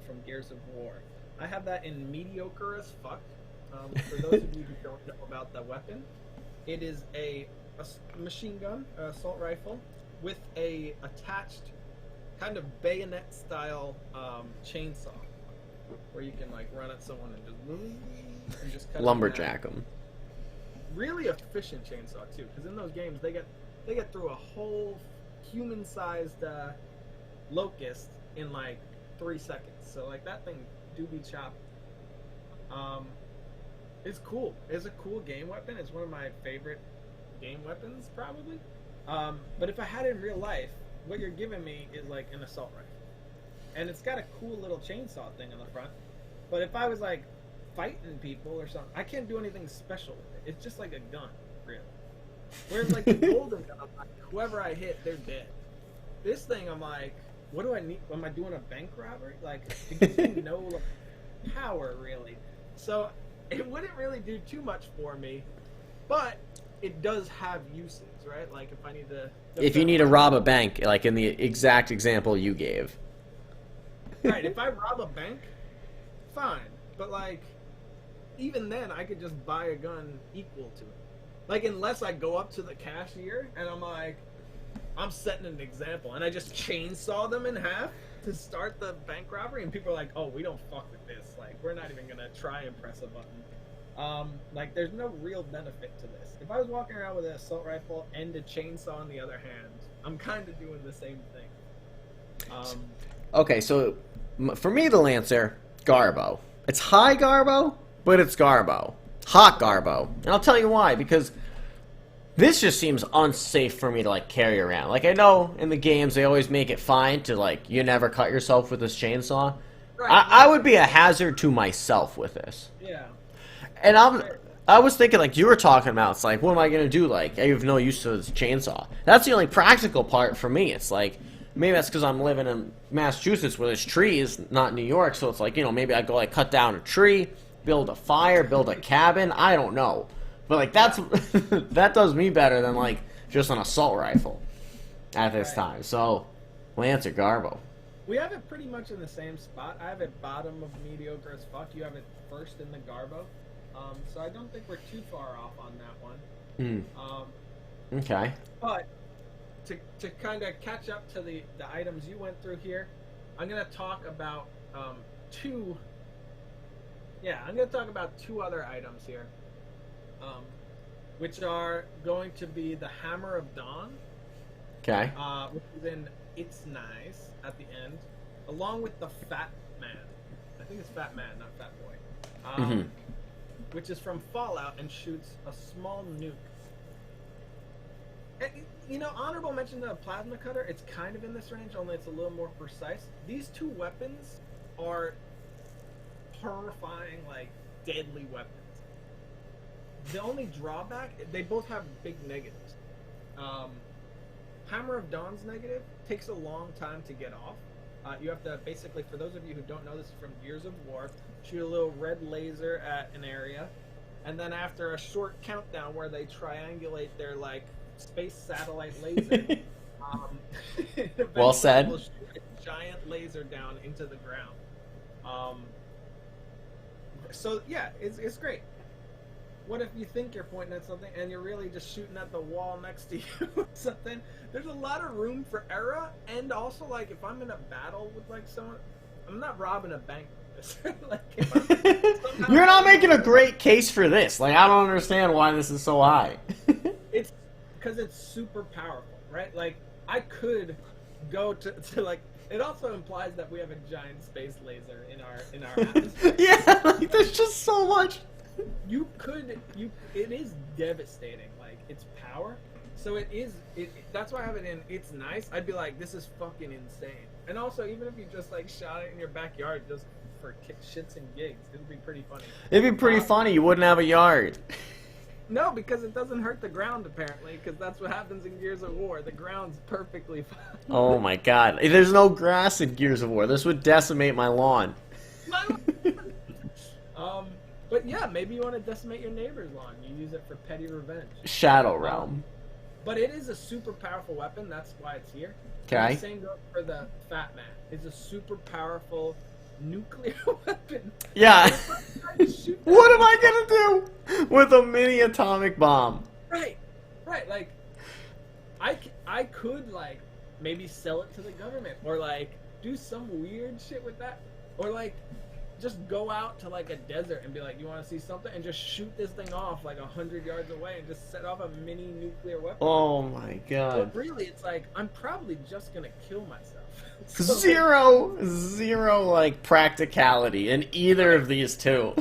from Gears of War. I have that in mediocre as fuck. For those of you who don't know about the weapon, it is a machine gun, assault rifle, with a attached kind of bayonet style chainsaw, where you can like run at someone and just cut Lumberjack them. Really efficient chainsaw too, because in those games they get through a whole human-sized locust in like 3 seconds. So like that thing do be chopped. It's cool. It's a cool game weapon. It's one of my favorite game weapons, probably. But if I had it in real life, what you're giving me is like an assault rifle, and it's got a cool little chainsaw thing on the front. But if I was like fighting people or something, I can't do anything special with it. It's just like a gun, really. Whereas like the golden gun, I'm like, whoever I hit, they're dead. This thing, I'm like, what do I need? Am I doing a bank robbery? Like, it gives me no like, power, really. So it wouldn't really do too much for me, but it does have uses, right? Like if I need to... If you need to rob a bank, like in the exact example you gave. Right, if I rob a bank, fine. But like, even then, I could just buy a gun equal to it. Like, unless I go up to the cashier and I'm like, I'm setting an example, and I just chainsaw them in half to start the bank robbery, and people are like, oh, we don't fuck with this. Like, we're not even gonna try and press a button. Like, there's no real benefit to this. If I was walking around with an assault rifle and a chainsaw in the other hand, I'm kind of doing the same thing. Okay, so for me, the Lancer, Garbo. It's high Garbo, but it's Garbo. Hot Garbo. And I'll tell you why, because this just seems unsafe for me to, like, carry around. Like, I know in the games they always make it fine to, like, you never cut yourself with this chainsaw. Right. I would be a hazard to myself with this. Yeah. And I was thinking, like you were talking about, it's like, what am I going to do? Like, I have no use to this chainsaw. That's the only practical part for me. It's like, maybe that's because I'm living in Massachusetts where there's trees, not New York. So it's like, you know, maybe I go, like, cut down a tree, build a fire, build a cabin. I don't know. But, like, that's that does me better than, like, just an assault rifle at this time. So, Lancer, Garbo. We have it pretty much in the same spot. I have it bottom of mediocre as fuck. You have it first in the Garbo. So I don't think we're too far off on that one. Okay. But to kind of catch up to the items you went through here, I'm going to talk about two other items here. Which are going to be the Hammer of Dawn. Okay. Which is in It's Nice at the end, along with the Fat Man. I think it's Fat Man, not Fat Boy. Which is from Fallout and shoots a small nuke. And, you know, honorable mention to the Plasma Cutter. It's kind of in this range, only it's a little more precise. These two weapons are horrifying, like, deadly weapons. The only drawback, they both have big negatives. Hammer of Dawn's negative takes a long time to get off. You have to basically, for those of you who don't know, this is from Gears of War, shoot a little red laser at an area, and then after a short countdown where they triangulate their, like, space satellite laser, well said. Will shoot a giant laser down into the ground. So yeah, it's great. What if you think you're pointing at something and you're really just shooting at the wall next to you or something? There's a lot of room for error, and also, like, if I'm in a battle with, like, someone, I'm not robbing a bank with this. Like, you're not making a great case for this. Like, I don't understand why this is so high. It's because it's super powerful, right? Like, I could go to like, it also implies that we have a giant space laser in our atmosphere. Yeah, like, there's just so much. It is devastating, like, its power. So that's why I have it in It's Nice. I'd be like, this is fucking insane. And also, even if you just, like, shot it in your backyard just for shits and gigs, it would be pretty funny. It'd be pretty funny. You wouldn't have a yard. No, because it doesn't hurt the ground, apparently, because that's what happens in Gears of War. The ground's perfectly fine. Oh my god. There's no grass in Gears of War. This would decimate my lawn. But yeah, maybe you want to decimate your neighbor's lawn. You use it for petty revenge. Shadow Realm. But it is a super powerful weapon. That's why it's here. Okay. The same goes for the Fat Man. It's a super powerful nuclear weapon. Yeah. Shoot What am I gonna do with a mini atomic bomb? Right. Like, I could, like, maybe sell it to the government. Or, like, do some weird shit with that. Or, like, just go out to, like, a desert and be like, you want to see something? And just shoot this thing off, like, 100 yards away and just set off a mini nuclear weapon. Oh my god. But really, it's like, I'm probably just going to kill myself. So, Zero, like, practicality in either of these two.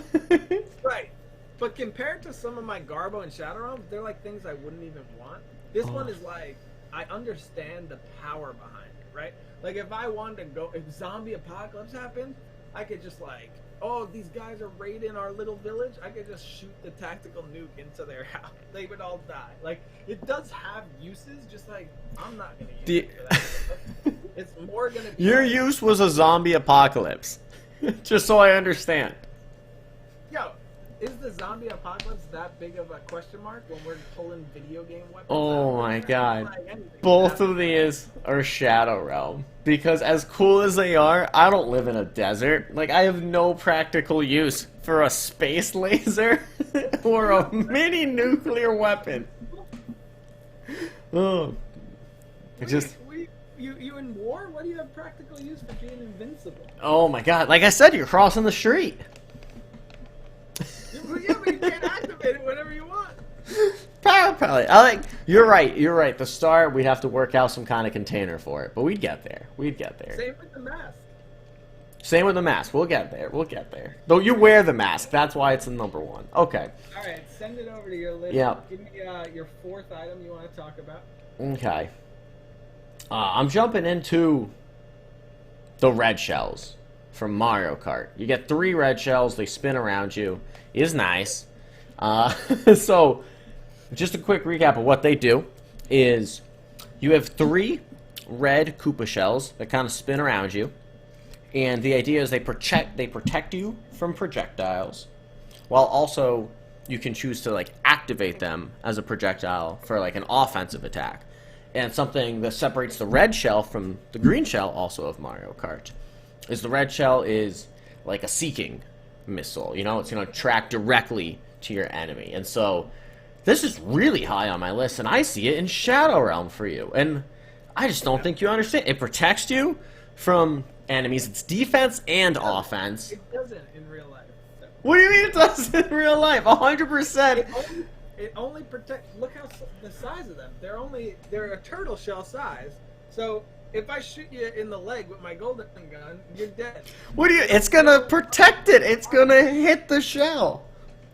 right. But compared to some of my Garbo and Shadow Realm, they're like things I wouldn't even want. This one is like, I understand the power behind it, right? Like, if I wanted to go, if zombie apocalypse happened, I could just like, oh, these guys are raiding our little village, I could just shoot the tactical nuke into their house. They would all die. Like, it does have uses, just like, I'm not going to use it for that. It's more going to be... Your like, use was a zombie apocalypse. Just so I understand. Yo, is the zombie apocalypse that big of a question mark when we're pulling video game weapons? Oh out? my Like, god. anything Both can of these are Shadow Realm. Because as cool as they are, I don't live in a desert. Like, I have no practical use for a space laser or a mini nuclear weapon. Oh. I just... You in war? What do you have practical use for being invincible? Oh my god. Like I said, you're crossing the street. Yeah, but you can't activate it whenever you want. Power pellet. You're right. The start, we'd have to work out some kind of container for it, but we'd get there. Same with the mask. Same with the mask. We'll get there. Though you wear the mask, that's why it's in number 1. Okay. All right, send it over to your list. Yeah. Give me your 4th item you want to talk about. Okay. I'm jumping into the red shells from Mario Kart. You get 3 red shells. They spin around you. It is nice. So, just a quick recap of what they do is you have 3 red Koopa shells that kind of spin around you. And the idea is they protect you from projectiles, while also you can choose to like activate them as a projectile for like an offensive attack. And something that separates the red shell from the green shell, also of Mario Kart, is the red shell is like a seeking missile. You know, it's going to track directly to your enemy. And so this is really high on my list, and I see it in Shadow Realm for you. And I just don't think you understand. It protects you from enemies. It's defense and offense. It doesn't in real life. So. What do you mean it does in real life? 100%. It only protects. Look how the size of them. They're a turtle shell size. So if I shoot you in the leg with my golden gun, you're dead. It's gonna protect it. It's gonna hit the shell.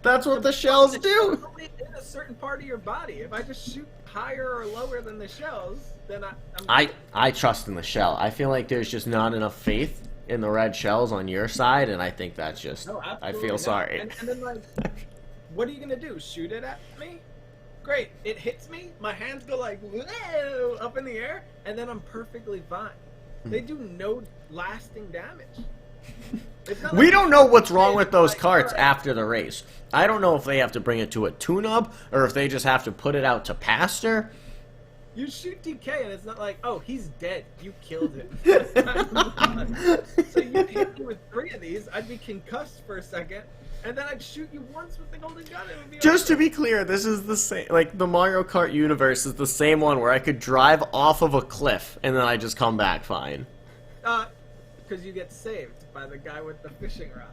That's what the shells do. Only in a certain part of your body. If I just shoot higher or lower than the shells, then I trust in the shell. I feel like there's just not enough faith in the red shells on your side, and I think that's just. No, I feel sorry. And then like, what are you gonna do? Shoot it at me? Great, it hits me. My hands go like whoa, up in the air, and then I'm perfectly fine. They do no lasting damage. We don't know what's wrong with those carts after the race. I don't know if they have to bring it to a tune-up or if they just have to put it out to pasture. You shoot DK and it's not like, oh, he's dead. You killed him. So you hit me with 3 of these, I'd be concussed for a second, and then I'd shoot you once with the golden gun. And it would be Just to over. be clear, this is the same. Like the Mario Kart universe is the same one where I could drive off of a cliff and then I just come back fine. Because you get saved by the guy with the fishing rod.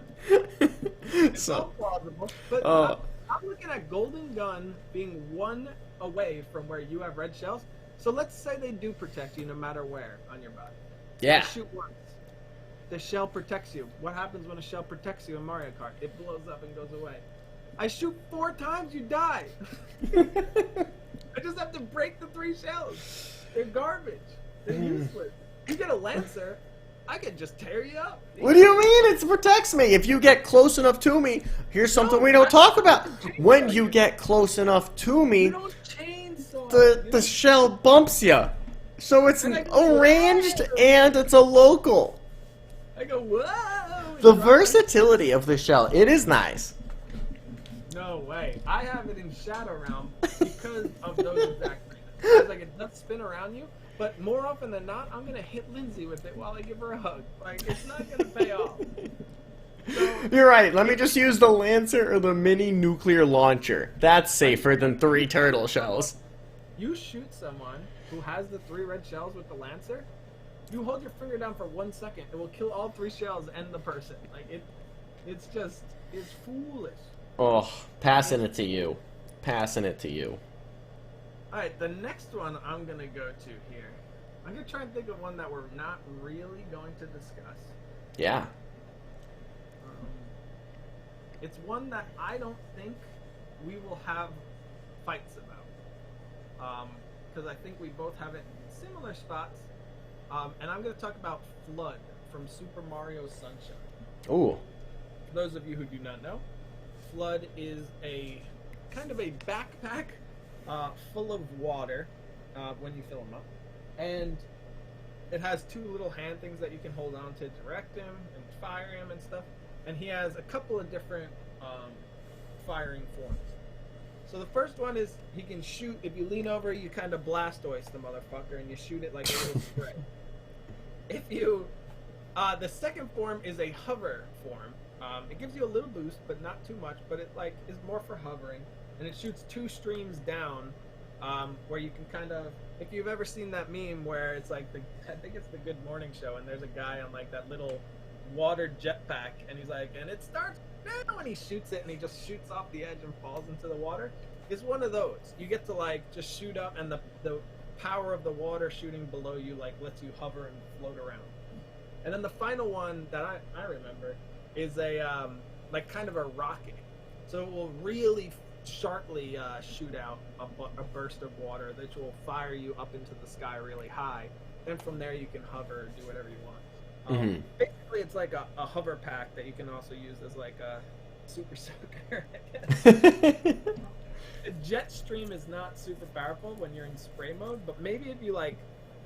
It's all plausible. But I'm looking at golden gun being 1 away from where you have red shells. So let's say they do protect you no matter where on your body. Yeah. You shoot once. The shell protects you. What happens when a shell protects you in Mario Kart? It blows up and goes away. I shoot 4 times, you die. I just have to break the 3 shells. They're garbage. They're useless. You get a Lancer, I could just tear you up. What do you mean? It protects me. If you get close enough to me, here's something we don't talk about. When you get close enough to me, You don't chainsaw. the shell bumps you. So it's a ranged and it's a local. I go, whoa! The versatility of the shell, it is nice. No way. I have it in Shadow Realm because of those exact reasons. let spin around you. But more often than not, I'm gonna hit Lindsay with it while I give her a hug. Like, it's not gonna pay off. So, You're right. Let me just use the Lancer or the mini nuclear launcher. That's safer than 3 turtle shells. you shoot someone who has the 3 red shells with the Lancer, you hold your finger down for 1 second, it will kill all 3 shells and the person. Like, it's foolish. Oh, passing it to you. Passing it to you. Alright, the next one I'm gonna go to here. I'm gonna try and think of one that we're not really going to discuss. Yeah. It's one that I don't think we will have fights about. Because I think we both have it in similar spots. And I'm going to talk about Flood from Super Mario Sunshine. Ooh. For those of you who do not know, Flood is a kind of a backpack full of water when you fill them up. And it has 2 little hand things that you can hold on to direct him and fire him and stuff. And he has a couple of different firing forms. So the first one is he can shoot. If you lean over, you kind of Blastoise the motherfucker, and you shoot it like a little spray. If you, the second form is a hover form. It gives you a little boost, but not too much. But it like is more for hovering, and it shoots 2 streams down, where you can kind of. If you've ever seen that meme where it's like I think it's the Good Morning Show, and there's a guy on like that little water jetpack, and he's like, and it starts now, and he shoots it, and he just shoots off the edge and falls into the water. It's one of those. You get to like just shoot up, and the power of the water shooting below you like lets you hover and float around. And then the final one that I remember is a like kind of a rocket, so it will really sharply shoot out a burst of water that will fire you up into the sky really high. Then from there you can hover, do whatever you want. Basically, it's like a hover pack that you can also use as like a super soaker, I guess. The jet stream is not super powerful when you're in spray mode, but maybe if you like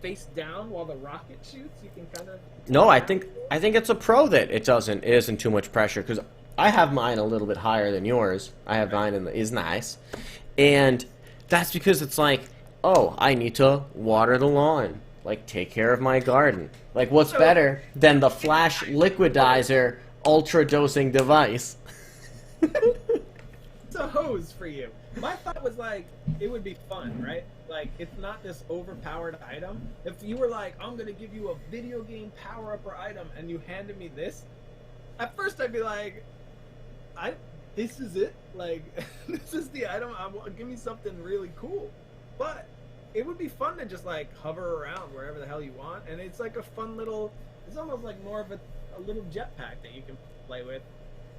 face down while the rocket shoots, you can kind of. No, I think it's a pro that it isn't too much pressure, because I have mine a little bit higher than yours. I have mine is nice, and that's because it's like, oh, I need to water the lawn, like take care of my garden. Like, what's better than the Flash Liquidizer ultra dosing device? It's a hose for you. My thought was like, it would be fun, right? Like, it's not this overpowered item. If you were like, I'm gonna give you a video game power-up or item, and you handed me this, at first I'd be like, this is it? Like, this is the item? Give me something really cool. But it would be fun to just like hover around wherever the hell you want, and it's like a fun little. It's almost like more of a little jetpack that you can play with.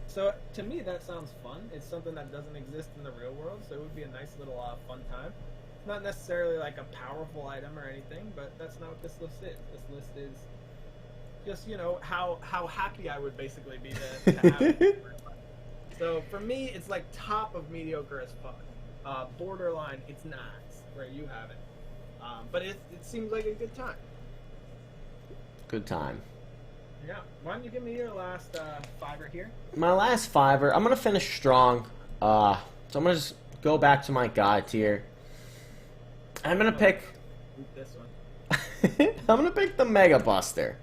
So to me, that sounds fun. It's something that doesn't exist in the real world, so it would be a nice little fun time. It's not necessarily like a powerful item or anything, but that's not what this list is. This list is just, you know, how happy I would basically be to have it. So for me, it's like top of mediocre as fuck. Borderline, it's not where you have it. But it seems like a good time. Good time. Yeah. Why don't you give me your last fiver here? My last fiver, I'm going to finish strong. So I'm going to just go back to my God tier. I'm going to pick... This one. I'm going to pick the Mega Buster.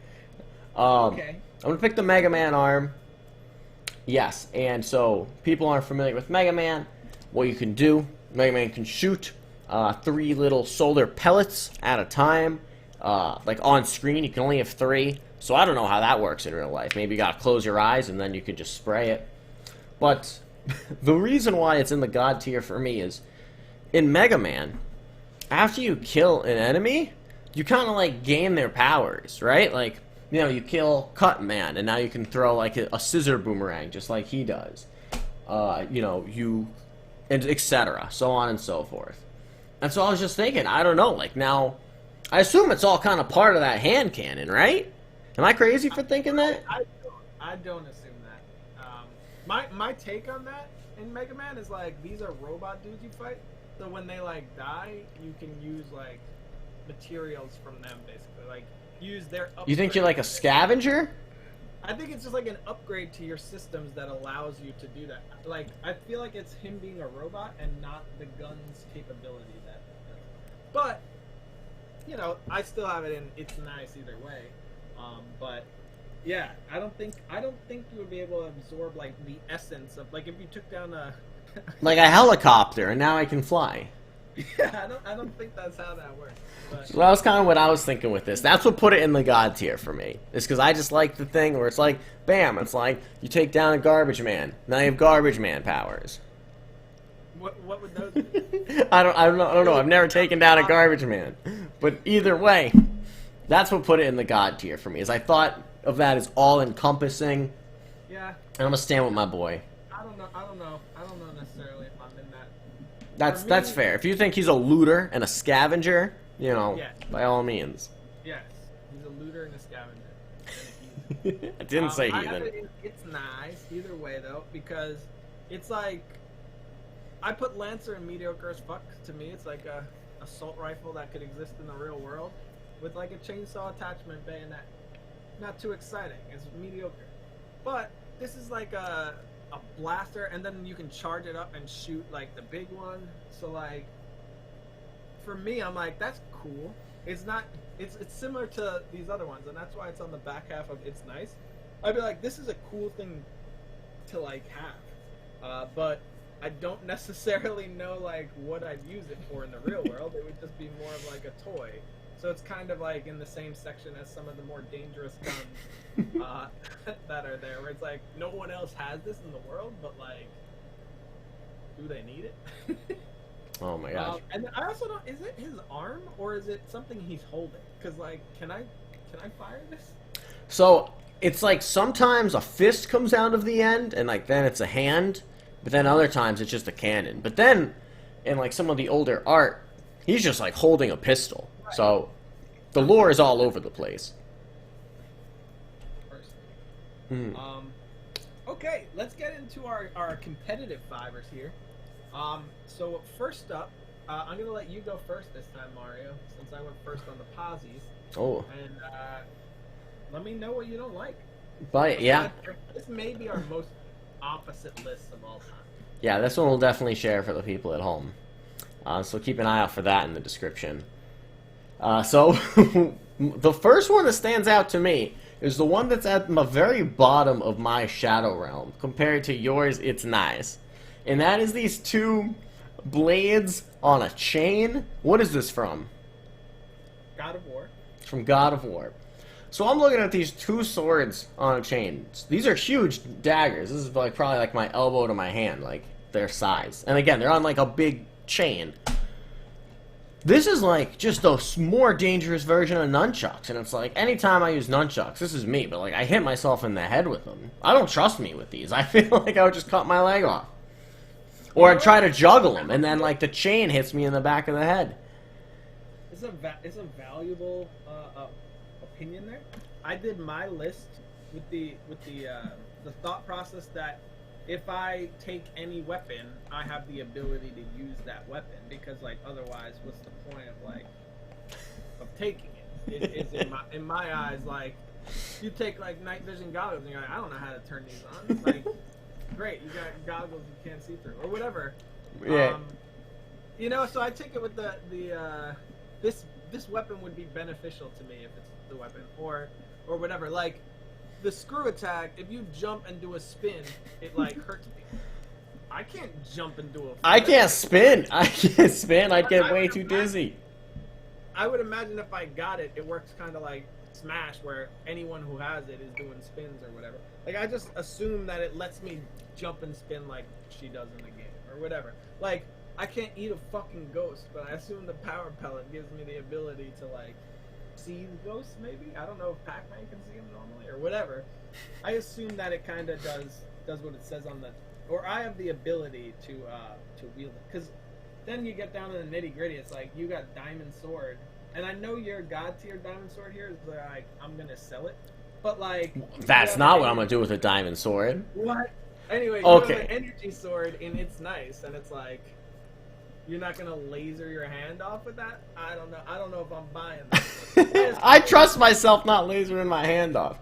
Okay. I'm going to pick the Mega Man arm. Yes, and so people aren't familiar with Mega Man. What you can do, Mega Man can shoot 3 little solar pellets at a time. Like on screen, you can only have 3. So I don't know how that works in real life. Maybe you gotta close your eyes and then you can just spray it. But the reason why it's in the God tier for me is, in Mega Man, after you kill an enemy, you kind of like gain their powers, right? Like, you know, you kill Cut Man, and now you can throw like a scissor boomerang just like he does. You know, and etc. So on and so forth. And so I was just thinking, I don't know, like now, I assume it's all kind of part of that hand cannon, right? Am I crazy for thinking that? I don't assume that. My take on that in Mega Man is like, these are robot dudes you fight, so when they like die, you can use like materials from them basically, like use their. You think you're like a scavenger? I think it's just like an upgrade to your systems that allows you to do that. Like, I feel like it's him being a robot and not the gun's capability that. But you know, I still have it in it's nice either way. But yeah, I don't think you would be able to absorb like the essence of like if you took down a Like a helicopter, and now I can fly. yeah, I don't think that's how that works. But So that was kind of what I was thinking with this. That's what put it in the God tier for me. It's because I just like the thing where it's like, bam, it's like you take down a garbage man. Now you have garbage man powers. what would those be? I don't know. I've never taken down a garbage man. But either way, that's what put it in the God tier for me. Is I thought of that as all encompassing. Yeah, And I'm gonna stand with my boy. I don't know necessarily if I'm in that. That's me- fair. If you think he's a looter and a scavenger, you know, Yeah. by all means. Yes, he's a looter and a scavenger. And a heathen. I didn't say I have heathen. it in- it's nice either way though because it's like I put Lancer in mediocre as fuck. To me, it's like a assault rifle that could exist in the real world with like a chainsaw attachment bayonet. Not too exciting. It's mediocre, but this is like a blaster, and then you can charge it up and shoot like the big one. So like for me, I'm like that's cool. It's not. It's similar to these other ones, and that's why it's on the back half of It's Nice. I'd be like, this is a cool thing to like have, but I don't necessarily know like what I'd use it for in the real world. It would just be more of like a toy. So it's kind of like in the same section as some of the more dangerous guns that are there, where it's like no one else has this in the world, but like, do they need it? Oh my gosh. And I also don't. Is it his arm or is it something he's holding? Because like, can I fire this? So it's like sometimes a fist comes out of the end, and like then it's a hand, but then other times it's just a cannon. But then in like some of the older art, he's just like holding a pistol. Right. So the lore is all over the place. Personally. Hmm. Okay, let's get into our competitive fivers here. So first up, I'm gonna let you go first this time, Mario, since I went first on the posies, Oh, and let me know what you don't like. but yeah, This may be our most opposite list of all time. yeah, this one we'll definitely share for the people at home. So keep an eye out for that in the description. So the first one that stands out to me is the one that's at the very bottom of my Shadow Realm compared to yours. It's nice, and that is these two blades on a chain. What is this from? God of War. It's from God of War. So I'm looking at these two swords on a chain. These are huge daggers. This is like probably like my elbow to my hand, like their size. And again, they're on like a big chain. This is like just a more dangerous version of nunchucks, and it's like anytime I use nunchucks, this is me, but like I hit myself in the head with them. I don't trust me with these. I feel like I would just cut my leg off. Or I'd try to juggle them, and then like the chain hits me in the back of the head. It's a valuable opinion there. I did my list with the thought process that if I take any weapon, I have the ability to use that weapon, because like otherwise, what's the point of like of taking it? It's in my eyes like you take like night vision goggles and you're like, I don't know how to turn these on. It's like great, you got goggles you can't see through or whatever. Yeah. You know, so I take it with the this weapon would be beneficial to me if it's the weapon or whatever. Like the screw attack, if you jump and do a spin, it like hurts me. I can't jump and do a. I flip. can't spin. I can't spin. I'd get I way would too imagine- dizzy. I would imagine if I got it, it works kind of like Smash, where anyone who has it is doing spins or whatever. Like I just assume that it lets me jump and spin like she does in the game or whatever. Like I can't eat a fucking ghost, but I assume the power pellet gives me the ability to like see the ghosts. Maybe I don't know if Pac-Man can see them normally or whatever. I assume that it kind of does what it says on the, or I have the ability to wield it. Because then you get down to the nitty gritty. It's like you got Diamond Sword, and I know your God tier Diamond Sword here is like I'm gonna sell it, but like That's you not have what an I'm gonna do with a diamond sword. What? Anyway, you Okay. have an energy sword, and it's nice, and it's like you're not gonna laser your hand off with that. I don't know. I don't know if I'm buying that. I trust myself not lasering my hand off.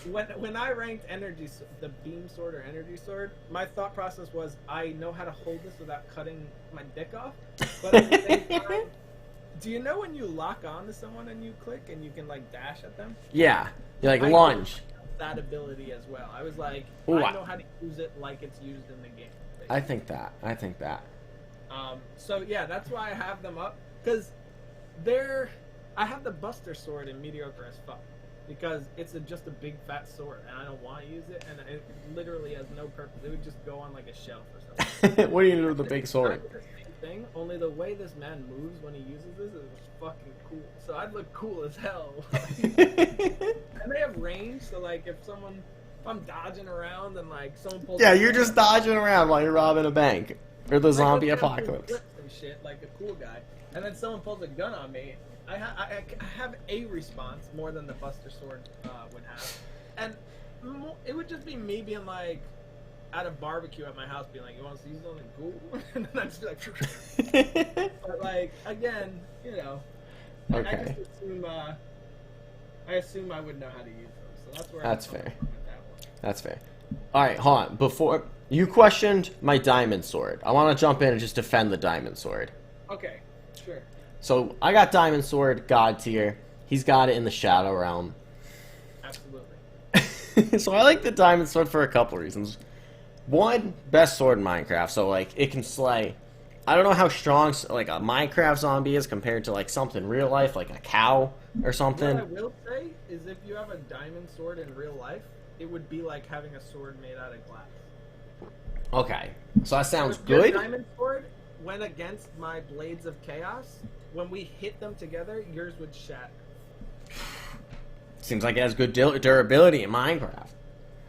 When I ranked the beam sword or energy sword, my thought process was I know how to hold this without cutting my dick off, but at the same time, Do you know when you lock on to someone and you click and you can like dash at them? Yeah. You like I lunge. that ability as well. I was like, Ooh, I know how to use it like it's used in the game. I think that. So yeah, that's why I have them up, because I have the Buster Sword in mediocre as fuck, because it's just a big fat sword and I don't want to use it, and it literally has no purpose. It would just go on like a shelf or something. What are you gonna do with the big sword? It's the same thing, only the way this man moves when he uses this is fucking cool. So I'd look cool as hell. And they have range, so like if I'm dodging around and like someone pulls Yeah, you're just dodging around while you're robbing a bank. Or the zombie apocalypse. And shit, like a cool guy. And then someone pulls a gun on me. I have a response more than the Buster Sword would have. And it would just be me being like, at a barbecue at my house being like, you want to see something cool? And then I'd just be like, but like, again, you know, Okay. I assume I would know how to use them. So that's where That's I'm fair. coming from with that one. That's fair. Alright, hold on. Before you questioned my diamond sword, I want to jump in and just defend the diamond sword. Okay, sure. So I got diamond sword, god tier. He's got it in the shadow realm. Absolutely. So I like the diamond sword for a couple reasons. One, best sword in Minecraft, so like it can slay. I don't know how strong like a Minecraft zombie is compared to like something real life, like a cow or something. What I will say is if you have a diamond sword in real life, it would be like having a sword made out of glass. Okay, so that sounds If your good. diamond sword went against my blades of chaos, when we hit them together, yours would shatter. Seems like it has good durability in Minecraft.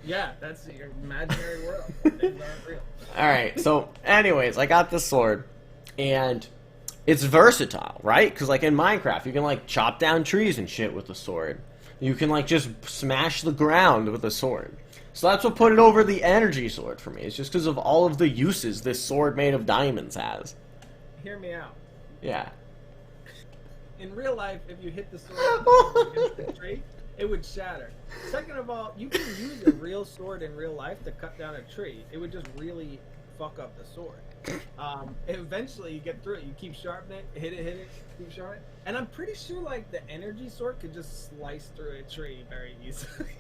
Yeah, that's your imaginary world. Things aren't real. Alright, so anyways, I got this sword, and it's versatile, right? Because like in Minecraft, you can like chop down trees and shit with the sword. You can like just smash the ground with a sword. So that's what put it over the energy sword for me. It's just because of all of the uses this sword made of diamonds has. Hear me out. Yeah. In real life, if you hit the sword against the tree, it would shatter. Second of all, you can use a real sword in real life to cut down a tree. It would just really fuck up the sword. Eventually, you get through it. You keep sharpening it, hit it, keep sharpening. And I'm pretty sure like the energy sword could just slice through a tree very easily.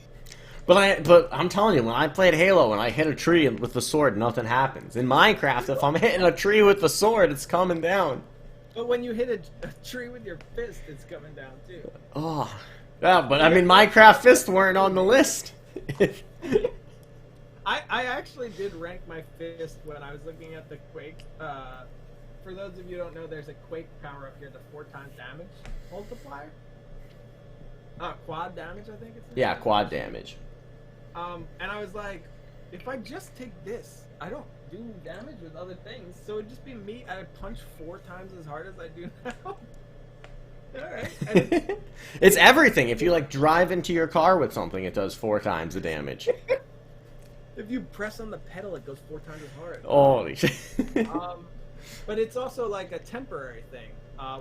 But I'm telling you, when I played Halo and I hit a tree with the sword, nothing happens. In Minecraft, if I'm hitting a tree with the sword, it's coming down. But when you hit a tree with your fist, it's coming down too. Oh. Yeah, but I mean, Minecraft fists weren't on the list. I actually did rank my fist when I was looking at the Quake. For those of you who don't know, there's a Quake power up here, the 4 times damage multiplier. Quad damage, I think it's. Yeah, quad damage. And I was like, if I just take this, I don't do damage with other things, so it'd just be me. I punch 4 times as hard as I do now. Alright. It's everything. If you like drive into your car with something, it does 4 times the damage. If you press on the pedal, it goes 4 times as hard. Holy shit. But it's also like a temporary thing,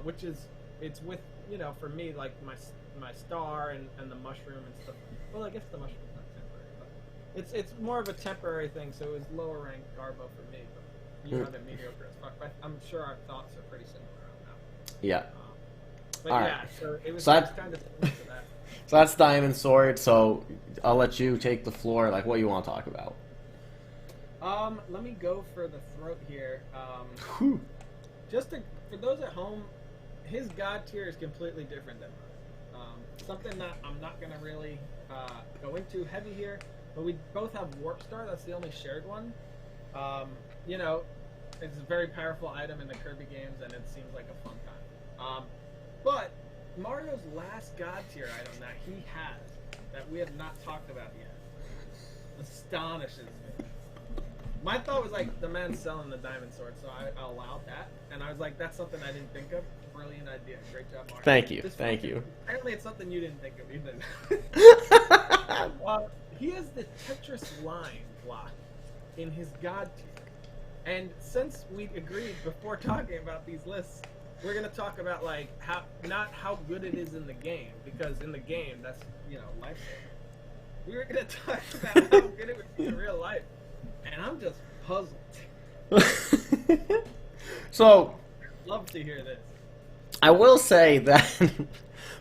which is it's with, you know, for me like my star and the mushroom and stuff. Well, I guess the mushroom's not temporary, but it's more of a temporary thing. So it was lower ranked Garbo for me, but you have it mediocre as fuck. But I'm sure our thoughts are pretty similar on that. Yeah. But All yeah, right. so it was So just kind of similar to that. So that's Diamond Sword, so I'll let you take the floor, like what you want to talk about. Let me go for the throat here. Whew. For those at home, his god tier is completely different than mine. Something that I'm not gonna really go into heavy here, but we both have Warp Star. That's the only shared one. You know, it's a very powerful item in the Kirby games, and it seems like a fun time. But Mario's last god tier item that he has that we have not talked about yet astonishes me. My thought was like the man's selling the diamond sword, so I allowed that, and I was like, that's something I didn't think of. Brilliant idea, great job, Mario. Thank you, thank you. Apparently, it's something you didn't think of either. He has the Tetris line block in his god tier, and since we agreed before talking about these lists, we're gonna talk about like not how good it is in the game, because in the game that's, you know, life saving. We were gonna talk about how good it would be in real life, and I'm just puzzled. So, Love to hear this. I will say that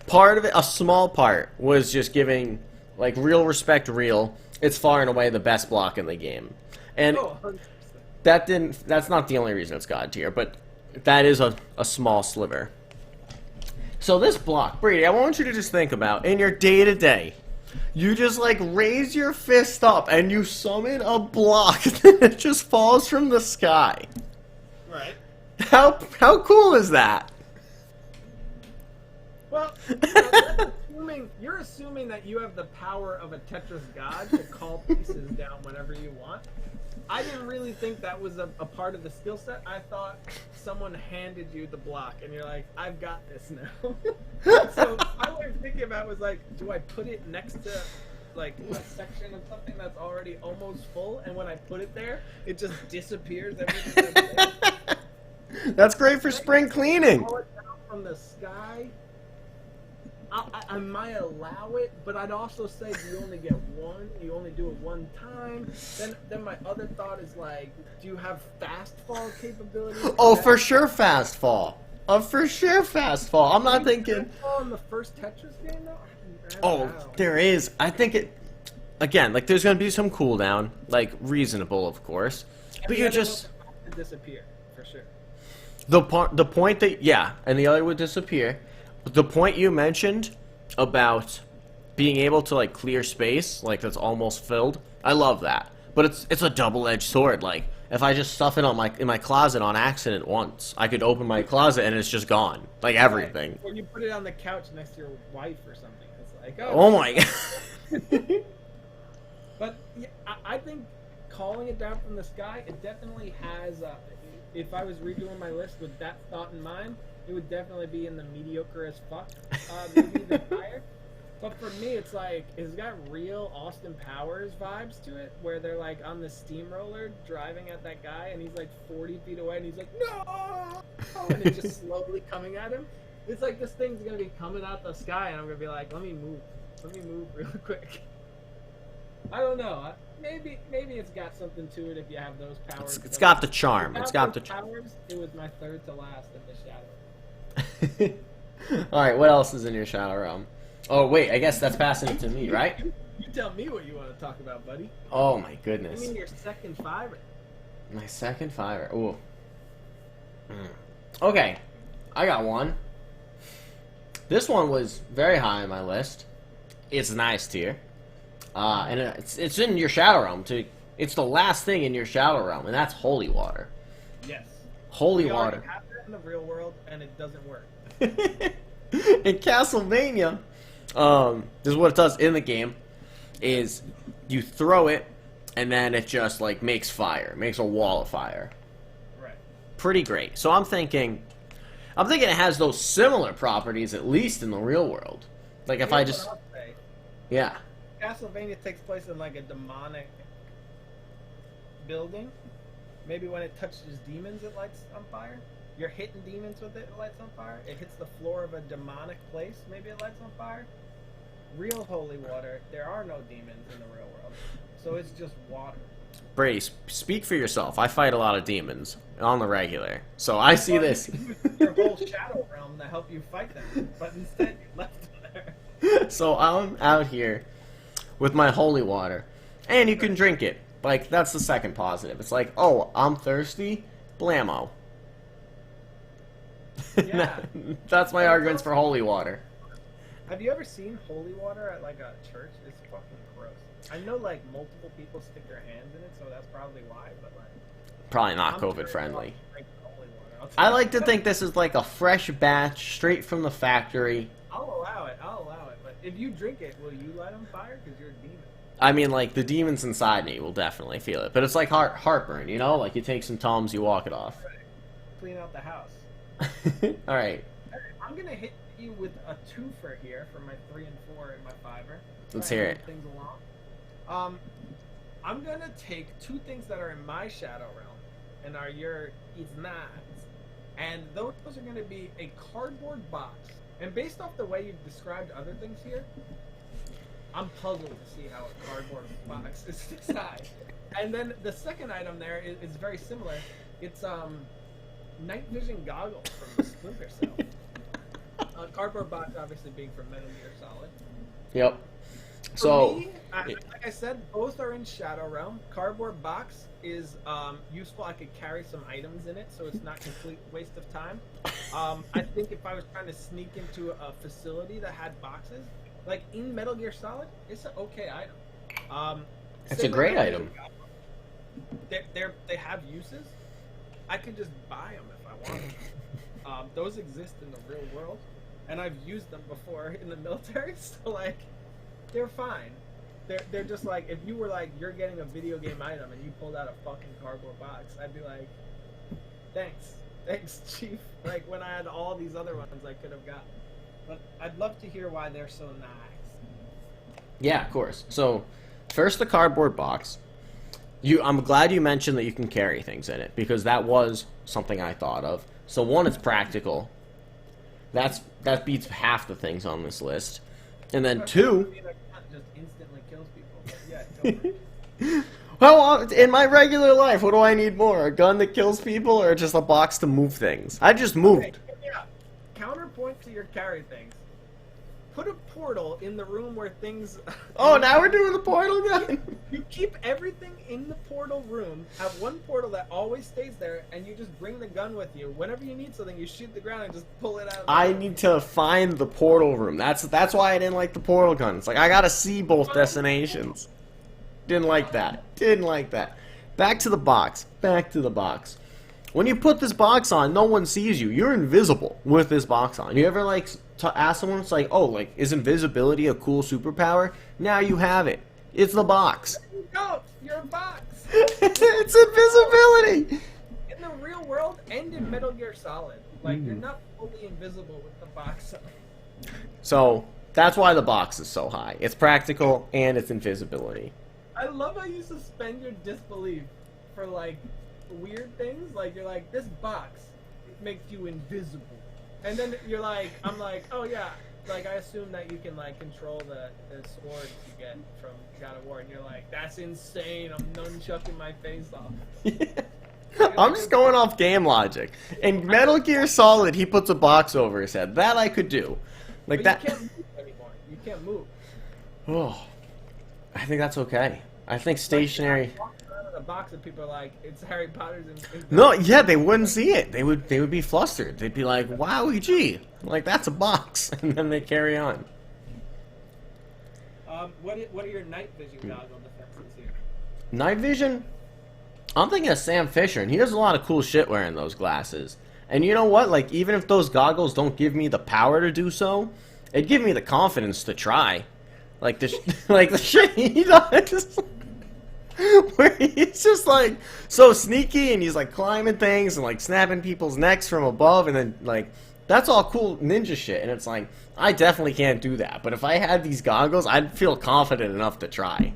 part of it, a small part, was just giving like real respect. Real, it's far and away the best block in the game, and Oh, 100%. that's not the only reason it's God tier, but that is a small sliver. So this block, Brady, I want you to just think about in your day to day. You just like raise your fist up and you summon a block that just falls from the sky. Right. How cool is that? Well, you're assuming that you have the power of a Tetris god to call pieces down whenever you want. I didn't really think that was a part of the skill set. I thought someone handed you the block and you're like, I've got this now. So my way of thinking about it was like, do I put it next to like a section of something that's already almost full, and when I put it there, it just disappears everything that's there? That's great for spring cleaning. Call it down from the sky. I might allow it, but I'd also say you only get one. You only do it one time. Then my other thought is like, do you have fast fall capability? Oh, for sure, fast fall. For sure, fast fall. I'm not thinking. Fast fall in the first Tetris game, though. I don't Oh, know. there is. I think it. Again, like there's gonna be some cooldown, like reasonable, of course. And But the you other just one would disappear for sure. the point that and the other would disappear. The point you mentioned about being able to like clear space, like that's almost filled. I love that. But it's a double-edged sword. Like if I just stuff it in my closet on accident once, I could open my closet and it's just gone, like everything. Or you put it on the couch next to your wife or something. It's like, Oh my god. But yeah, I think calling it down from the sky, it definitely has. If I was redoing my list with that thought in mind, it would definitely be in the mediocre as fuck, maybe even higher. But for me, it's like it's got real Austin Powers vibes to it, where they're like on the steamroller driving at that guy, and he's like 40 feet away, and he's like, no, and it's just slowly coming at him. It's like this thing's gonna be coming out the sky, and I'm gonna be like, let me move real quick. I don't know. Maybe it's got something to it if you have those powers. It's got the charm. It's got the powers. It was my third to last in the shadow. All right, what else is in your shadow realm? Oh wait, I guess that's passing it to me, right? You tell me what you want to talk about, buddy. Oh my I goodness. mean, your second fiver. My second fiver. Ooh. Okay, I got one. This one was very high on my list. It's nice tier. And it's in your shadow realm too. It's the last thing in your shadow realm, and that's holy water. Yes. Holy We already water. have that in the real world, and it doesn't work. In Castlevania, this is what it does in the game: is you throw it, and then it just like makes fire, makes a wall of fire. Right. Pretty great. So I'm thinking it has those similar properties at least in the real world. Like if I Here's just, what I'll say. yeah. Castlevania takes place in like a demonic building. Maybe when it touches demons, it lights on fire. You're hitting demons with it, it lights on fire. It hits the floor of a demonic place, maybe it lights on fire. Real holy water, there are no demons in the real world, so it's just water. Brady, speak for yourself. I fight a lot of demons on the regular, so I see this. Your whole shadow realm to help you fight them, but instead you left them there. So I'm out here with my holy water, and you can drink it. Like, that's the second positive. It's like, oh, I'm thirsty, blammo. Yeah. That's my arguments for holy water. Have you ever seen holy water at like a church? It's fucking gross. I know like multiple people stick their hands in it, so that's probably why. But like, Probably not I'm COVID sure friendly. I'll drink holy water. I like to think this is like a fresh batch, straight from the factory. I'll allow it. But if you drink it, will you light on fire? Because you're a demon. I mean, like, the demons inside me will definitely feel it. But it's like heartburn, you know? Like, you take some Tums, you walk it off. Right. Clean out the house. Alright, I'm gonna hit you with a twofer here for my 3 and 4 and my fiver. let's Try hear and it. move things along. I'm gonna take two things that are in my shadow realm and are your Iznaz, and those are gonna be a cardboard box. And based off the way you've described other things here, I'm puzzled to see how a cardboard box is inside. And then the second item there is very similar. It's night vision goggles from Splinter Cell. cardboard box obviously being from Metal Gear Solid. Yep. For So, me, like I said, both are in Shadow Realm. Cardboard box is useful. I could carry some items in it, so it's not complete waste of time. I think if I was trying to sneak into a facility that had boxes, like in Metal Gear Solid, it's an okay item. it's a Same with great Metal item. Gear. They have uses. I could just buy them if I wanted. Those exist in the real world, and I've used them before in the military. So like, they're fine. They're just like, if you were like, you're getting a video game item and you pulled out a fucking cardboard box, I'd be like, thanks, chief. Like when I had all these other ones I could have gotten. But I'd love to hear why they're so nice. Yeah, of course. So, first the cardboard box. I'm glad you mentioned that you can carry things in it, because that was something I thought of. So one, it's practical. That beats half the things on this list. And then two, Just instantly kills people. But yeah, go for it. well, in my regular life, what do I need more? A gun that kills people, or just a box to move things? I just moved. Yeah. Counterpoint to your carry things. Put a portal in the room where things. Oh, now we're doing the portal gun. You keep everything in the portal room. Have one portal that always stays there, and you just bring the gun with you. Whenever you need something, you shoot the ground and just pull it out. I need to find the portal room. That's why I didn't like the portal gun. It's like I gotta see both destinations. Didn't like that. Didn't like that. Back to the box. Back to the box. When you put this box on, no one sees you. You're invisible with this box on. You ever like to ask someone, it's like, oh, like, is invisibility a cool superpower? Now you have it. It's the box. You don't. You're a box. It's invisibility. In the real world and in Metal Gear Solid, like you're not fully invisible with the box on. So that's why the box is so high. It's practical and it's invisibility. I love how you suspend your disbelief for like weird things. Like you're like, this box makes you invisible. And then you're like, I'm like, oh yeah, like I assume that you can like control the swords you get from God of War, and you're like, that's insane. I'm nunchucking my face off. I'm just going off game logic. In Metal Gear Solid, he puts a box over his head. That I could do. Like But that. you can't move anymore. You can't move. Oh, I think that's okay. I think stationary. Like, walking around in a box and people are like, it's Harry Potter's. No, yeah, they wouldn't see it. They would be flustered. They'd be like, "Wowie gee, like that's a box," and then they carry on. What are your night vision goggle defenses here? Night vision. I'm thinking of Sam Fisher, and he does a lot of cool shit wearing those glasses. And you know what? Like, even if those goggles don't give me the power to do so, it'd give me the confidence to try. Like the like the shit he does. Where he's just like so sneaky and he's like climbing things and like snapping people's necks from above, and then like that's all cool ninja shit, and it's like I definitely can't do that, but if I had these goggles I'd feel confident enough to try.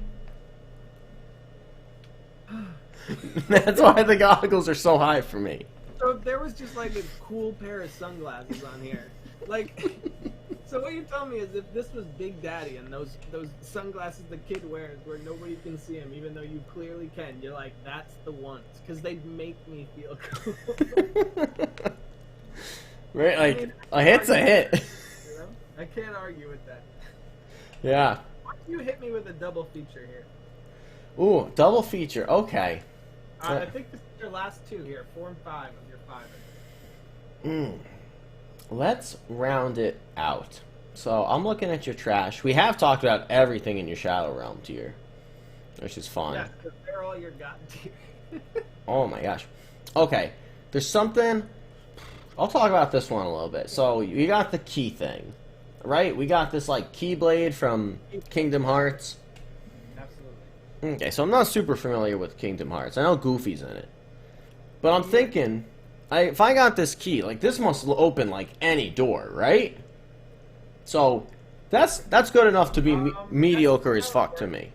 That's why the goggles are so high for me. So if there was just like a cool pair of sunglasses on here, like, so what you're telling me is if this was Big Daddy and those sunglasses the kid wears where nobody can see him, even though you clearly can, you're like, that's the ones, because they'd make me feel cool. Right, like, I mean, a hit's a hit. You know? I can't argue with that. Yeah. Why don't you hit me with a double feature here? Ooh, double feature. Okay. I think this is your last two here, 4 and 5 of your 5. Let's round it out. So I'm looking at your trash. We have talked about everything in your Shadow Realm tier, which is fun. Yeah, because they're all your god tier. Oh my gosh. Okay, there's something. I'll talk about this one a little bit. So we got the key thing, right? We got this like Keyblade from Kingdom Hearts. Absolutely. Okay, so I'm not super familiar with Kingdom Hearts. I know Goofy's in it, but I'm thinking, if I got this key, like this must open like any door, right? So that's good enough to be mediocre as fuck to me.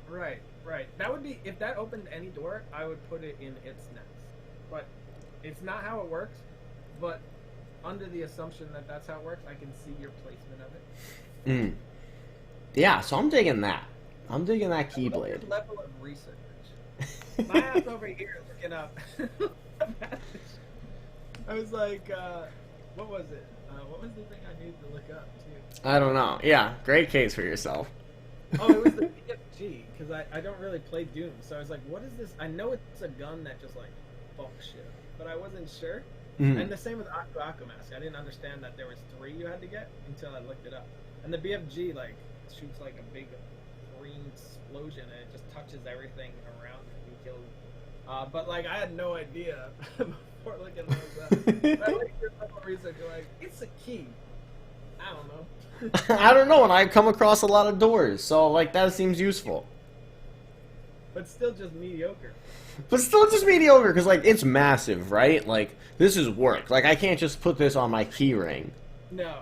Right, right. That would be, if that opened any door, I would put it in its next. But it's not how it works. But under the assumption that that's how it works, I can see your placement of it. Yeah, so I'm digging that. I'm digging that Keyblade. Level of research. My ass over here looking up. I was like, What was it? What was the thing I needed to look up too? I don't know. Yeah, great case for yourself. Oh, it was the BFG because I don't really play Doom, so I was like, what is this? I know it's a gun that just like fucks shit, but I wasn't sure. Mhm. And the same with Aku Mask. I didn't understand that there was 3 you had to get until I looked it up. And the BFG like shoots like a big green explosion and it just touches everything around it and kills. But like I had no idea before looking those up. I like did a little research. You're like, it's a key. I don't know. I don't know, and I come across a lot of doors, so like that seems useful. But still just mediocre. But still just mediocre, because like it's massive, right? Like this is work. Like I can't just put this on my key ring. No.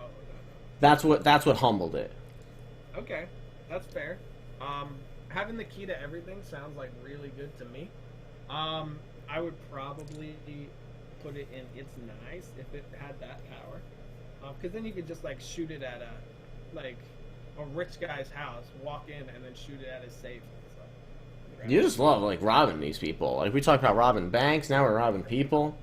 That's what humbled it. Okay, that's fair. Having the key to everything sounds like really good to me. I would probably put it in It's Nice if it had that power. Because then you could just like shoot it at a rich guy's house, walk in, and then shoot it at his safe. So, You just love like robbing these people. Like we talked about robbing banks, now we're robbing people.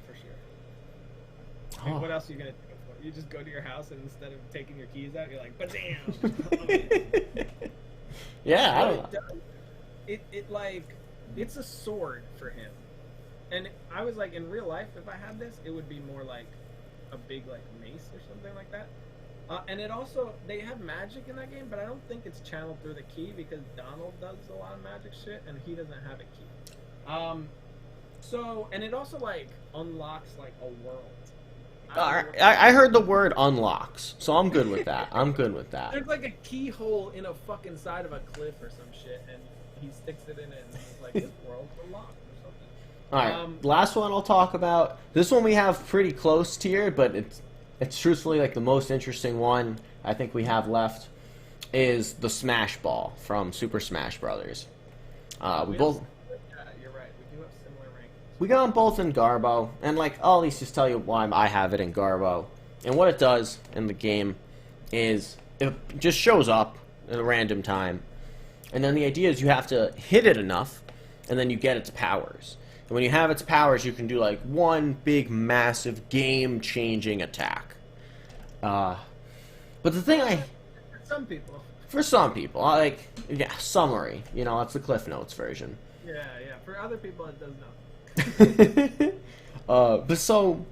For sure. Oh. What else are you gonna do it for? You just go to your house and instead of taking your keys out, you're like, but damn. Yeah, I don't know. It like it's a sword for him, and I was like, in real life, if I had this, it would be more like a big like mace or something like that. And it also, they have magic in that game, but I don't think it's channeled through the key because Donald does a lot of magic shit and he doesn't have a key. So, and it also like unlocks like a world. I heard the word unlocks, so I'm good with that. I'm good with that. There's like a keyhole in a fucking side of a cliff or some shit, and he sticks it in it, and he's like, this world's unlocked or something. Alright, last one I'll talk about. This one we have pretty close tiered, but it's truthfully like the most interesting one I think we have left is the Smash Ball from Super Smash Brothers. We both... Yeah, you're right. We do have similar rankings. We got them both in Garbo, and like I'll at least just tell you why I have it in Garbo. And what it does in the game is it just shows up at a random time, and then the idea is you have to hit it enough, and then you get its powers. And when you have its powers, you can do like one big, massive, game-changing attack. But the thing For some people. like, yeah, summary. You know, that's the Cliff Notes version. Yeah. For other people, it does not. But so,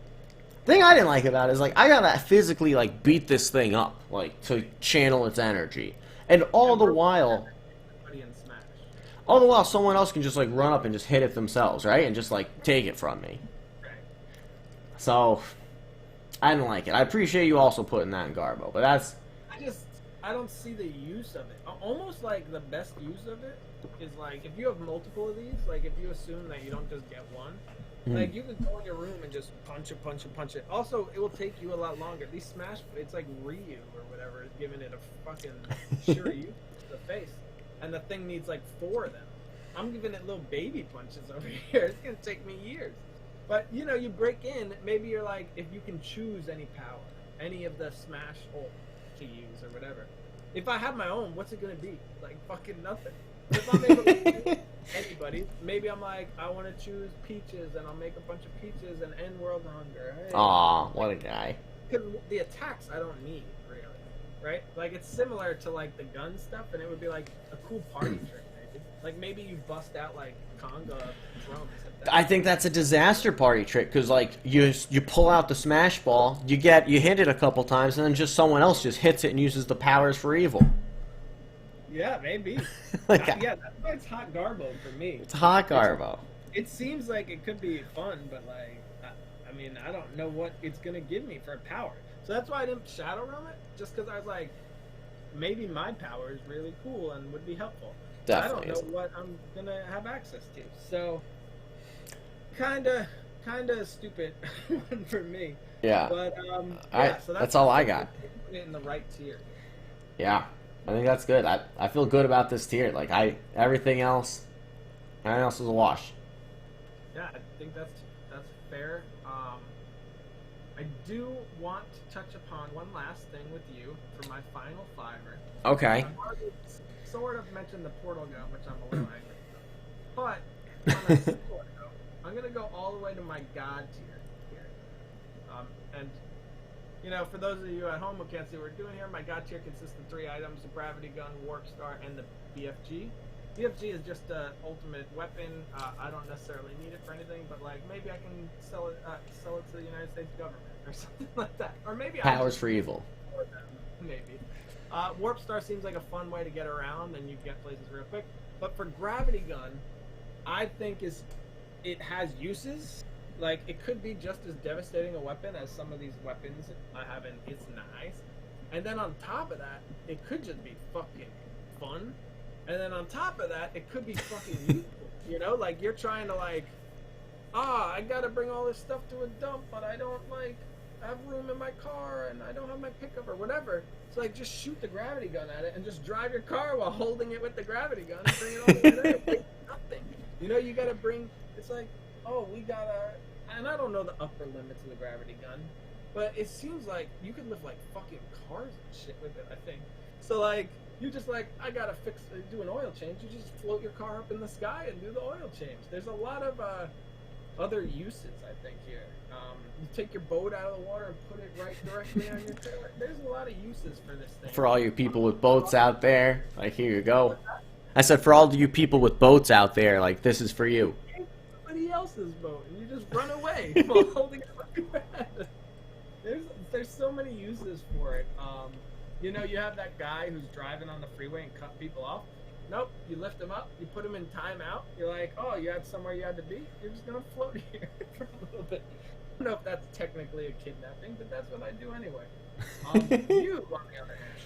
the thing I didn't like about it is like I gotta physically like beat this thing up, like to channel its energy, and all the while someone else can just like run up and just hit it themselves, right, and just like take it from me. Right. So, I didn't like it. I appreciate you also putting that in Garbo, but that's... I don't see the use of it. Almost like the best use of it is like if you have multiple of these, like if you assume that you don't just get one, like you can go in your room and just punch it. Also, it will take you a lot longer. These Smash, it's like Ryu or whatever is giving it a fucking Shiryu to the face, and the thing needs like 4 of them. I'm giving it little baby punches over here. It's gonna take me years. But you know, you break in. Maybe you're like, if you can choose any power, any of the Smash ult to use or whatever. If I have my own, what's it gonna be? Like fucking nothing. But if I'm able to choose anybody, maybe I'm like, I want to choose Peaches, and I'll make a bunch of Peaches and end world hunger. Hey. Aw, what a guy. Because the attacks I don't need really, right? Like it's similar to like the gun stuff, and it would be like a cool party trick. Maybe. Like maybe you bust out like conga drums. I think that's a disaster party trick because like you pull out the Smash Ball, you hit it a couple times, and then just someone else just hits it and uses the powers for evil. Yeah, maybe. Like, yeah, that's why it's hot Garbo for me. It's hot Garbo. It seems like it could be fun, but like, I mean, I don't know what it's gonna give me for power. So that's why I didn't Shadow Realm it, just because I was like, maybe my power is really cool and would be helpful. Definitely. I don't know what I'm gonna have access to. So, kinda stupid one for me. Yeah. But so that's all I got. Put it in the right tier. Yeah, I think that's good. I feel good about this tier. Like everything else is a wash. Yeah, I think that's fair. I do want to touch upon one last thing with you for my final fiver. Okay. I've already sort of mentioned the Portal Gun, which I'm a little angry about. But on a similar note, I'm gonna go all the way to my God tier here. And you know, for those of you at home who can't see what we're doing here, my god tier consists of 3 items: the gravity gun, warp star, and the BFG. BFG is just an ultimate weapon. I don't necessarily need it for anything, but like maybe I can sell it to the United States government or something like that. Or maybe Powers for evil. Maybe. Warp star seems like a fun way to get around, and you get places real quick. But for gravity gun, I think it has uses. Like, it could be just as devastating a weapon as some of these weapons I have in It's Nice. And then on top of that, it could just be fucking fun. And then on top of that, it could be fucking useful. You know, like, you're trying to, like, I gotta bring all this stuff to a dump, but I don't, like, have room in my car, and I don't have my pickup or whatever. So, like, just shoot the gravity gun at it and just drive your car while holding it with the gravity gun and bring it all the way there. Like, nothing. You know, you gotta bring, it's like, we gotta, and I don't know the upper limits of the gravity gun, but it seems like you could lift like fucking cars and shit with it, I think. So like, you just like, I gotta do an oil change, you just float your car up in the sky and do the oil change. There's a lot of other uses, I think, here. You take your boat out of the water and put it right directly on your trailer. There's a lot of uses for this thing. For all you people with boats out there, like, here you go. I said, for all you people with boats out there, like, this is for you. Somebody else's boat, and you just run away while holding it like that. There's so many uses for it. You know, you have that guy who's driving on the freeway and cut people off. Nope, you lift him up, you put him in timeout. You're like, oh, you had somewhere you had to be? You're just gonna float here for a little bit. I don't know if that's technically a kidnapping, but that's what I do anyway. You, on the other hand,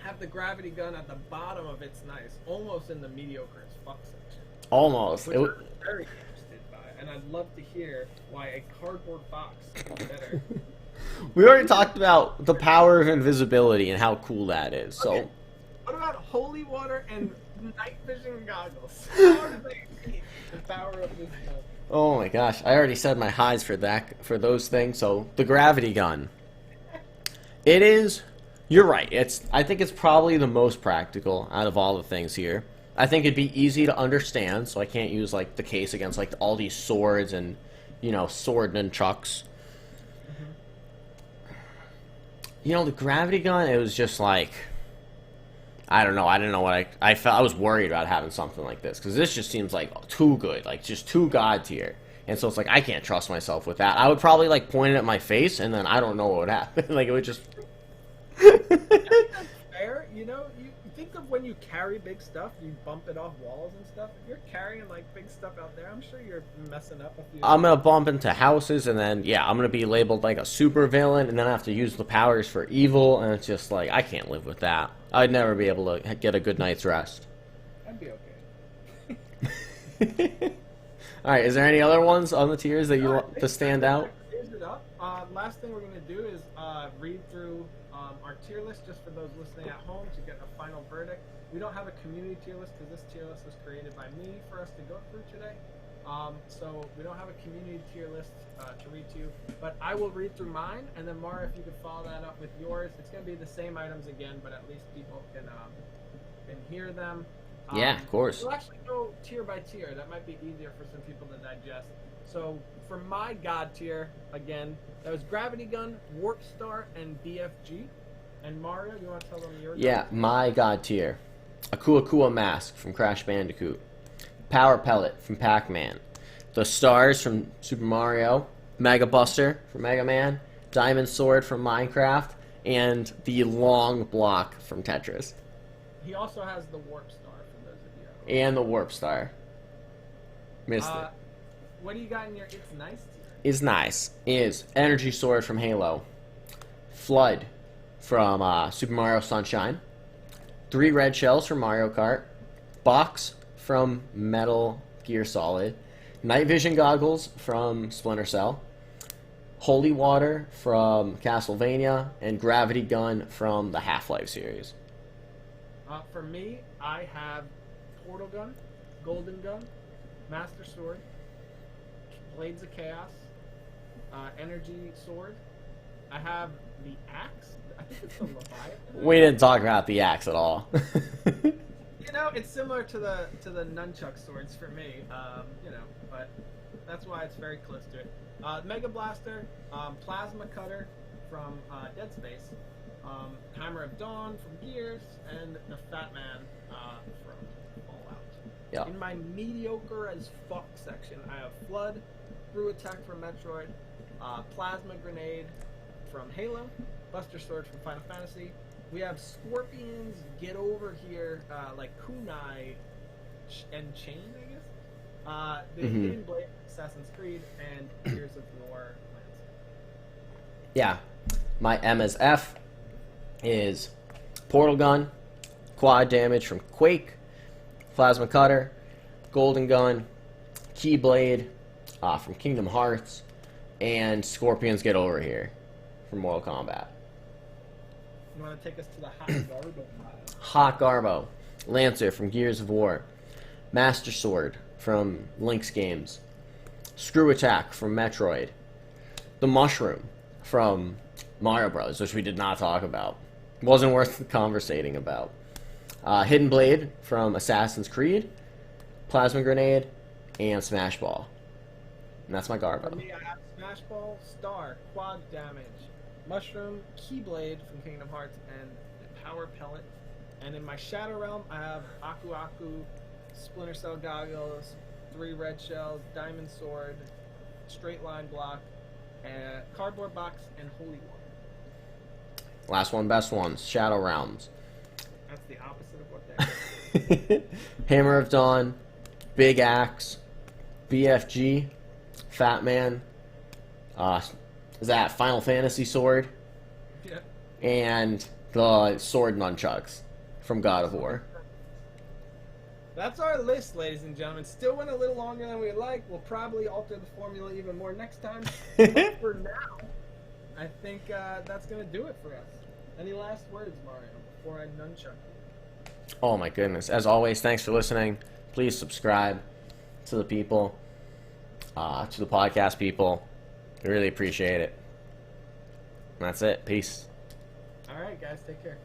have the gravity gun at the bottom of It's Nice, almost in the mediocre as fuck section. Almost. Which I'm very interested by, and I'd love to hear why a cardboard box is better. We already talked about the power of invisibility and how cool that is. So, okay. What about holy water and night vision goggles? How do they beat the power of this gun? oh my gosh, I already said my highs for those things. So, the gravity gun. It is. You're right. I think it's probably the most practical out of all the things here. I think it'd be easy to understand, so I can't use like the case against like all these swords and, you know, sword nunchucks. You know, the gravity gun, it was just like, I don't know. I didn't know what I felt. I was worried about having something like this because this just seems like too good, like just too god tier. And so it's like I can't trust myself with that. I would probably like point it at my face, and then I don't know what would happen. Like it would just. That's fair. You know, you think of when you carry big stuff, you bump it off walls and stuff. If you're carrying like big stuff out there, I'm sure you're messing up a few. I'm gonna bump into houses, and then I'm gonna be labeled like a super villain, and then I have to use the powers for evil, and it's just like I can't live with that. I'd never be able to get a good night's rest. I'd be okay. All right, is there any other ones on the tiers that you want to stand out? Here's it up. Last thing we're gonna do is read through our tier list just for those listening at home to get a final verdict. We don't have a community tier list because this tier list was created by me for us to go through today. So we don't have a community tier list to read to you, but I will read through mine, and then Mara, if you could follow that up with yours. It's going to be the same items again, but at least people can hear them. Yeah, of course. We'll actually go tier by tier. That might be easier for some people to digest. So for my god tier, again, that was Gravity Gun, Warp Star, and BFG. And Mario, you want to tell them your Yeah, my god tier. Akua Kua Mask from Crash Bandicoot. Power Pellet from Pac-Man. The Stars from Super Mario. Mega Buster from Mega Man. Diamond Sword from Minecraft. And the Long Block from Tetris. He also has the Warp Star, for those of you. And the Warp Star. Missed it. What do you got in your It's Nice tier? Is nice. Is Energy Sword from Halo. Flood from Super Mario Sunshine. 3 red shells from Mario Kart. Box from Metal Gear Solid. Night Vision Goggles from Splinter Cell. Holy Water from Castlevania. And Gravity Gun from the Half-Life series. For me, I have Portal Gun, Golden Gun, Master Sword, Blades of Chaos, Energy Sword. I have the Axe. I think it's the Leviathan. We didn't talk about the axe at all. You know, it's similar to the nunchuck swords for me. You know, but that's why it's very close to it. Mega Blaster, Plasma Cutter from Dead Space, Hammer of Dawn from Gears, and the Fat Man from Fallout. Yeah. In my mediocre as fuck section, I have Flood, Screw Attack from Metroid, Plasma Grenade from Halo, Buster Sword from Final Fantasy. We have Scorpions, Get Over Here, like Kunai and Chain, I guess. The Hidden Blade, Assassin's Creed, and Gears of War. Yeah. My M as F is Portal Gun, Quad Damage from Quake, Plasma Cutter, Golden Gun, Keyblade from Kingdom Hearts, and Scorpions Get Over Here from Mortal Kombat. You want to take us to the Hot Garbo pile? Hot Garbo, Lancer from Gears of War, Master Sword from Link's games, Screw Attack from Metroid, the Mushroom from Mario Bros., which we did not talk about. Wasn't worth conversating about. Hidden Blade from Assassin's Creed, Plasma Grenade, and Smash Ball. And that's my For Garbo. me, I have Smash Ball, Star, Quad Damage, Mushroom, Keyblade from Kingdom Hearts, and Power Pellet. And in my Shadow Realm, I have Aku Aku, Splinter Cell Goggles, 3 Red Shells, Diamond Sword, Straight Line Block, Cardboard Box, and Holy War. Last one, best ones. Shadow Realms. That's the opposite of what they are. Hammer of Dawn, Big Axe, BFG, Fat Man, is that Final Fantasy Sword, Yeah. and the Sword Nunchucks from God of War. That's our list, ladies and gentlemen. Still went a little longer than we'd like. We'll probably alter the formula even more next time. But for now, I think that's going to do it for us. Any last words, Mario, before I nunchuck you? Oh my goodness. As always, thanks for listening. Please subscribe to the people, to the podcast people. We really appreciate it. And that's it. Peace. All right, guys, take care.